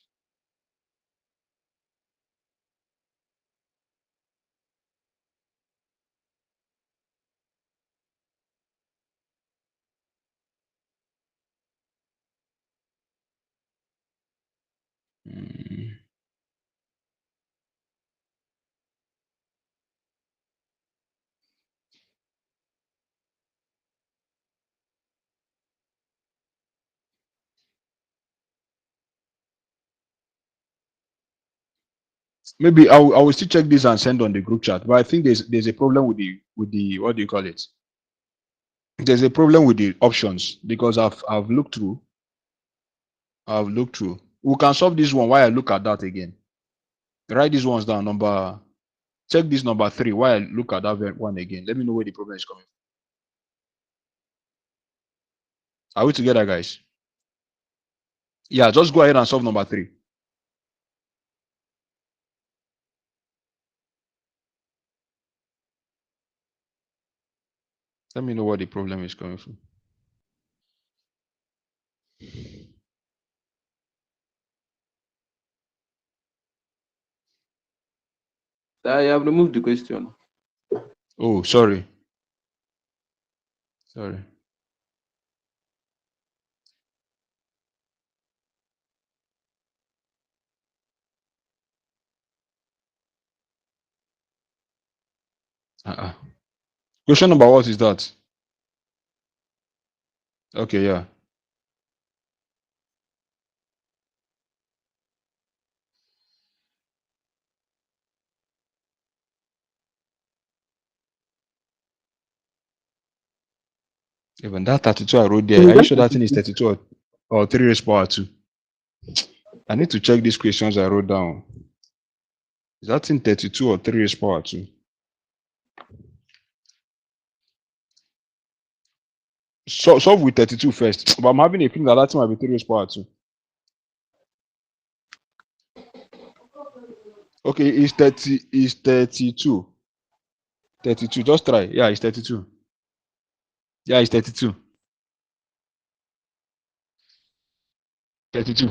Maybe I will still check this and send on the group chat. But I think there's a problem with the what do you call it? There's a problem with the options because I've looked through. I've looked through. We can solve this one while I look at that again. Write these ones down. Check this number 3 while I look at that one again. Let me know where the problem is coming from. Are we together, guys? Yeah, just go ahead and solve number 3. Let me know where the problem is coming from. I have removed the question. Oh, sorry. Sorry. Question number what is that? Okay, yeah. Even that 32 I wrote there, Mm, are you that's sure that thing is 32. 32 or 3 raised power 2? I need to check these questions I wrote down. Is that thing 32 or 3 raised power 2? So solve with 32 first. But I'm having a feeling that that thing might be 3 raised power 2. Okay, it's 30, it's 32. 32. Just try. Yeah, it's 32. Yeah, it's 32. 32.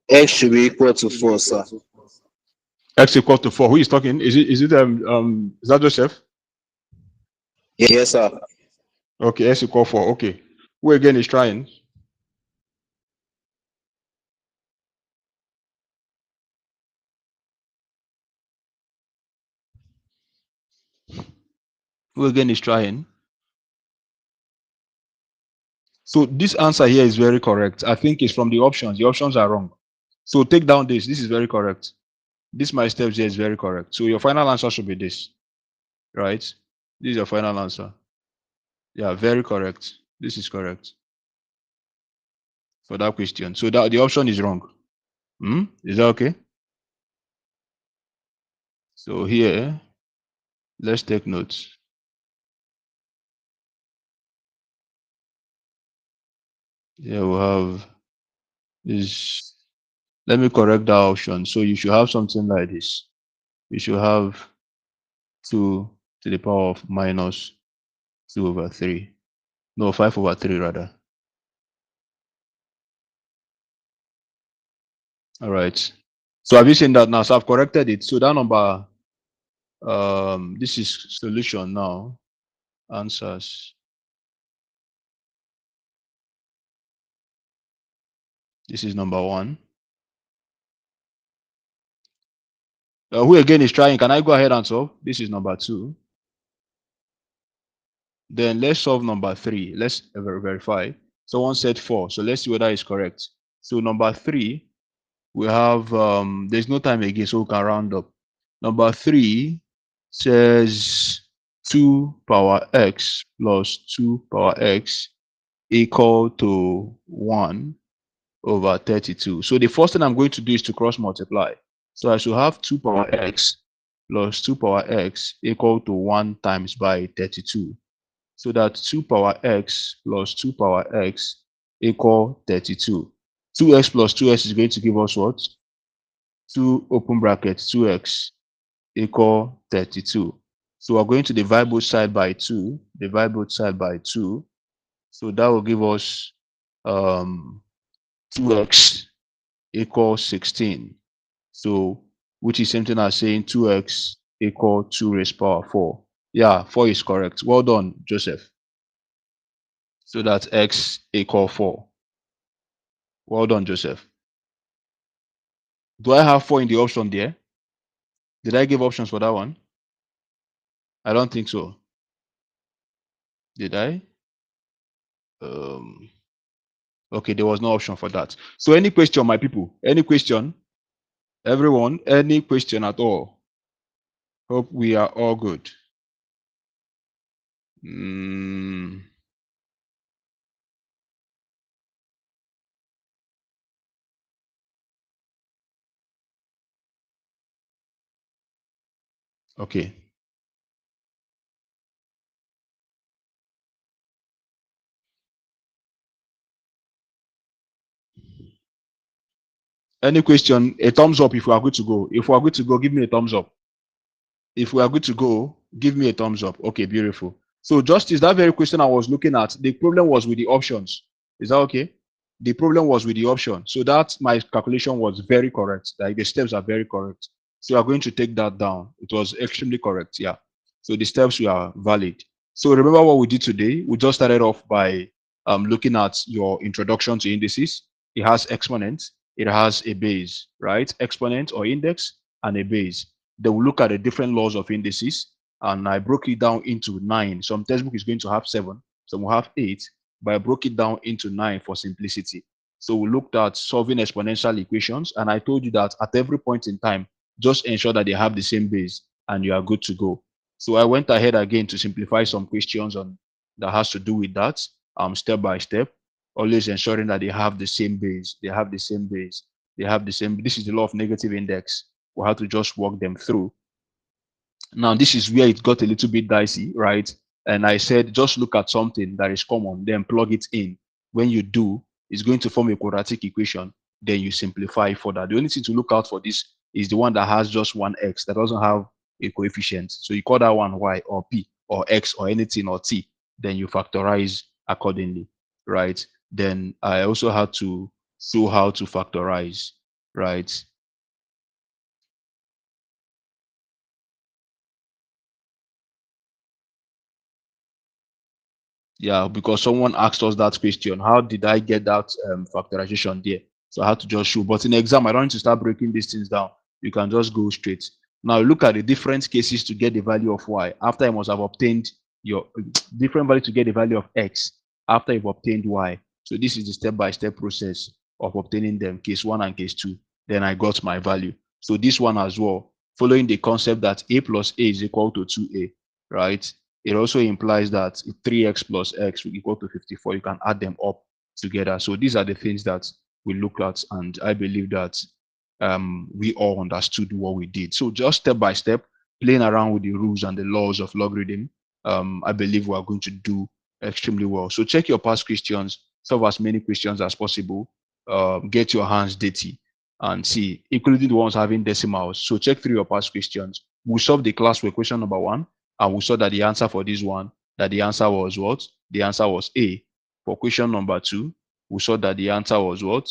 X should be equal to 4, sir. X equals to 4. Who is talking? Is that Joseph? Yes, sir. Okay, S equal 4. Okay. Who again is trying? Who again is trying? So this answer here is very correct. I think it's from the options. The options are wrong. So take down this. This is very correct. This my steps here is very correct. So your final answer should be this, right? This is your final answer. Yeah, very correct. This is correct for that question. So that the option is wrong. Is that okay? So here, let's take notes. Here we have this. Let me correct that option. So you should have something like this. You should have 2 to the power of minus 2 over 3. No, 5 over 3 rather. All right. So have you seen that now? So I've corrected it. So that number, this is solution now. Answers. This is number 1. Who again is trying? Can I go ahead and solve? This is number 2. Then let's solve number 3. Let's verify. Someone said 4. So let's see whether it's correct. So number 3, we have, there's no time again, so we can round up. Number 3 says 2 power x plus 2 power x equal to 1 over 32. So the first thing I'm going to do is to cross multiply. So I should have 2 power x plus 2 power x equal to 1 times by 32. So that 2 power x plus 2 power x equal 32. 2x plus 2x is going to give us what? 2 open bracket 2x equal 32. So we're going to divide both side by 2. Divide both side by 2. So that will give us 2x equals 16. So which is something as saying 2x equal 2 raised power 4. Yeah, 4 is correct. Well done, Joseph. So that's x equal 4. Well done, Joseph. Do I have 4 in the option there? Did I give options for that one? I don't think so. Did I? Okay, there was no option for that. So any question, my people? Any question? Everyone, any question at all? Hope we are all good. Okay. Any question? A thumbs up if we are good to go. If we are good to go, give me a thumbs up. If we are good to go, give me a thumbs up. Okay, beautiful. So Justice, that very question I was looking at, the problem was with the options. Is that okay? The problem was with the option. So that my calculation was very correct. Like the steps are very correct. So we are going to take that down. It was extremely correct. Yeah. So the steps were valid. So remember what we did today? We just started off by looking at your introduction to indices. It has exponents. It has a base, right? Exponent or index and a base. They will look at the different laws of indices, and I broke it down into 9. Some textbook is going to have 7, some will have 8, but I broke it down into 9 for simplicity. So we looked at solving exponential equations, and I told you that at every point in time, just ensure that they have the same base, and you are good to go. So I went ahead again to simplify some questions on that has to do with that, step by step, always ensuring that they have the same base. They have the same base. They have the same. This is the law of negative index. We have to just walk them through. Now, this is where it got a little bit dicey, right? And I said, just look at something that is common, then plug it in. When you do, it's going to form a quadratic equation. Then you simplify further. The only thing to look out for this is the one that has just one x, that doesn't have a coefficient. So you call that one y or p or x or anything or t. Then you factorize accordingly, right? Then I also had to show how to factorize, right? Yeah, because someone asked us that question. How did I get that factorization there? So I had to just show. But in exam, I don't need to start breaking these things down. You can just go straight. Now look at the different cases to get the value of y. After you must have obtained your different value to get the value of x after you've obtained y. So this is the step-by-step process of obtaining them, case 1 and case 2. Then I got my value. So this one as well, following the concept that a plus a is equal to 2a, right? It also implies that 3x plus x will equal to 54. You can add them up together. So these are the things that we looked at, and I believe that we all understood what we did. So just step by step, playing around with the rules and the laws of logarithm, I believe we are going to do extremely well. So check your past questions, solve as many questions as possible, get your hands dirty, and see, including the ones having decimals. So check through your past questions. We solved the class with question number 1. And we saw that the answer for this one, that the answer was what? The answer was A. For question number 2, we saw that the answer was what?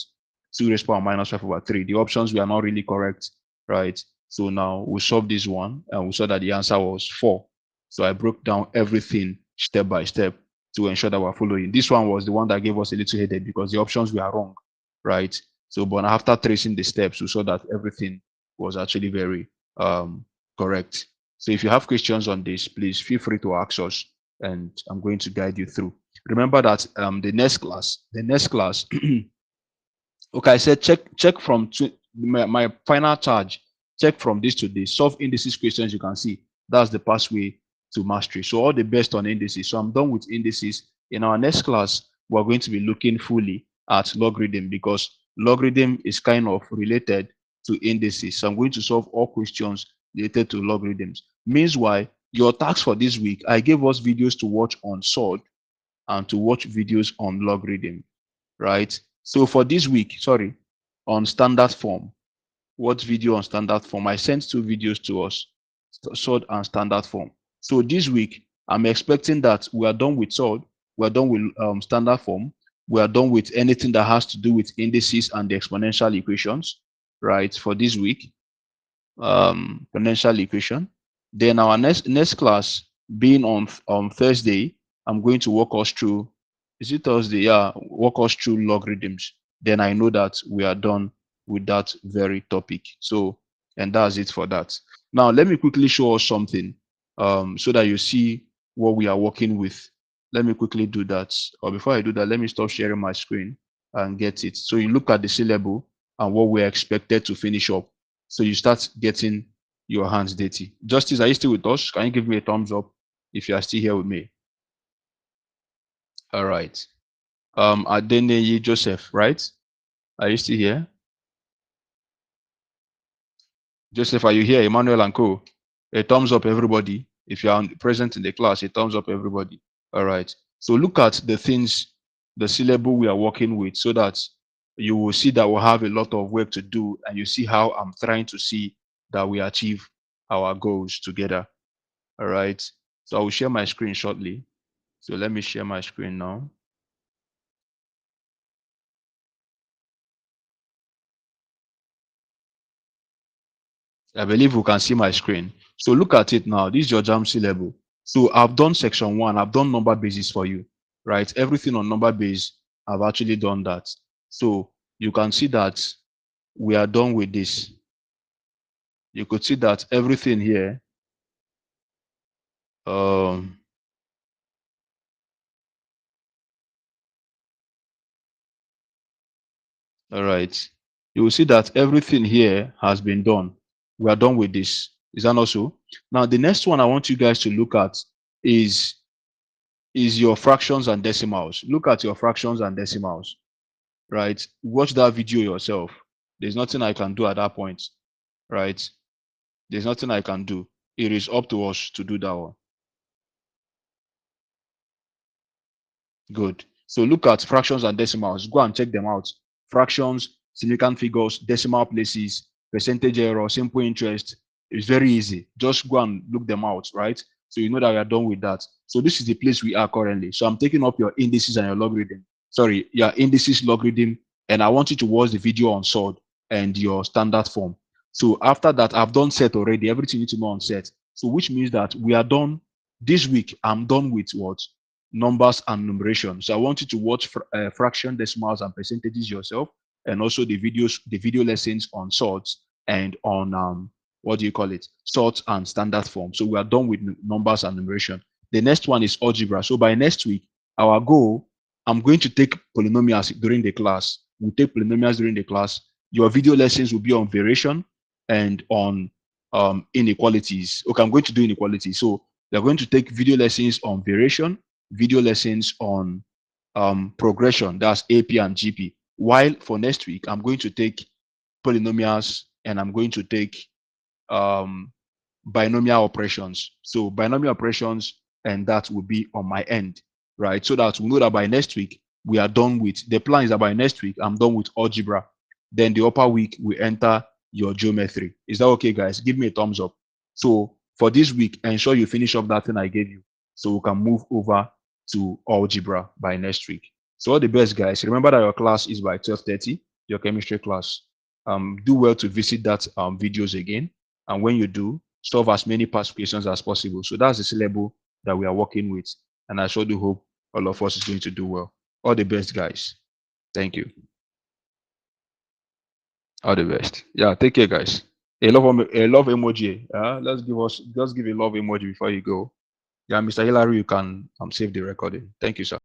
2 raised to power minus 5 over 3. The options were not really correct, right? So now we solved this one, and we saw that the answer was 4. So I broke down everything step by step to ensure that we're following. This one was the one that gave us a little headache because the options were wrong, right? So, but after tracing the steps, we saw that everything was actually very correct. So if you have questions on this, please feel free to ask us, and I'm going to guide you through. Remember that the next class, okay, I said check from my final charge, check from this to this, solve indices questions. You can see that's the pathway to mastery. So all the best on indices. So I'm done with indices. In our next class, we're going to be looking fully at logarithm because logarithm is kind of related to indices. So I'm going to solve all questions related to logarithms. Meanwhile, your task for this week, I gave us videos to watch on SOLD and to watch videos on logarithm, right? So for this week, sorry, on standard form, what video on standard form? I sent 2 videos to us, SOLD and standard form. So this week, I'm expecting that we are done with SOLD, we are done with standard form, we are done with anything that has to do with indices and the exponential equations, right? For this week, exponential equation. Then our next class being on Thursday, I'm going to walk us through. Is it Thursday? Yeah, walk us through logarithms. Then I know that we are done with that very topic. So, and that's it for that. Now, let me quickly show us something so that you see what we are working with. Let me quickly do that. Or before I do that, let me stop sharing my screen and get it. So you look at the syllable and what we're expected to finish up. So you start getting your hands dirty. Justice, are you still with us? Can you give me a thumbs up if you are still here with me? All right. Adeneye Joseph, right? Are you still here? Joseph, are you here? Emmanuel and Co. A thumbs up, everybody. If you are present in the class, a thumbs up, everybody. All right. So look at the things, the syllable we are working with so that you will see that we'll have a lot of work to do, and you see how I'm trying to see that we achieve our goals together. All right. So I will share my screen shortly. So let me share my screen now. I believe we can see my screen. So look at it now. This is your JAMC level. So I've done section 1. I've done number bases for you, right? Everything on number base, I've actually done that. So you can see that we are done with this. You could see that everything here, all right, you will see that everything here has been done. We are done with this. Is that not so? Now the next one I want you guys to look at is your fractions and decimals. Look at your fractions and decimals, right? Watch that video yourself. There's nothing I can do at that point, right? There's nothing I can do. It is up to us to do that one. Good. So look at fractions and decimals. Go and check them out. Fractions, significant figures, decimal places, percentage error, simple interest. It's very easy. Just go and look them out, right? So you know that we are done with that. So this is the place we are currently. So I'm taking up your indices and your logarithm. Sorry, your indices, logarithm, and I want you to watch the video on SORT and your standard form. So after that, I've done set already. Everything you need to know on set. So which means that we are done this week. I'm done with what? Numbers and numeration. So I want you to watch fraction, decimals, and percentages yourself, and also the video lessons on sorts and on what do you call it? Sorts and standard form. So we are done with numbers and numeration. The next one is algebra. So by next week, our goal, I'm going to take polynomials during the class. We'll take polynomials during the class. Your video lessons will be on variation and on inequalities. Okay, I'm going to do inequalities. So they're going to take video lessons on variation, video lessons on progression, that's AP and GP. While for next week, I'm going to take polynomials and I'm going to take binomial operations. So binomial operations, and that will be on my end, right? So that we know that by next week, we are done with, the plan is that by next week, I'm done with algebra. Then the upper week, we enter your geometry. Is that okay, guys? Give me a thumbs up. So for this week, ensure you finish up that thing I gave you so we can move over to algebra by next week. So all the best, guys. Remember that your class is by 12:30, your chemistry class. Do well to visit that videos again. And when you do, solve as many past questions as possible. So that's the syllabus that we are working with. And I sure do hope all of us is going to do well. All the best, guys. Thank you. All the best. Yeah, take care, guys. A love emoji. Let's give a love emoji before you go. Yeah, Mr. Hillary, you can save the recording. Thank you, sir.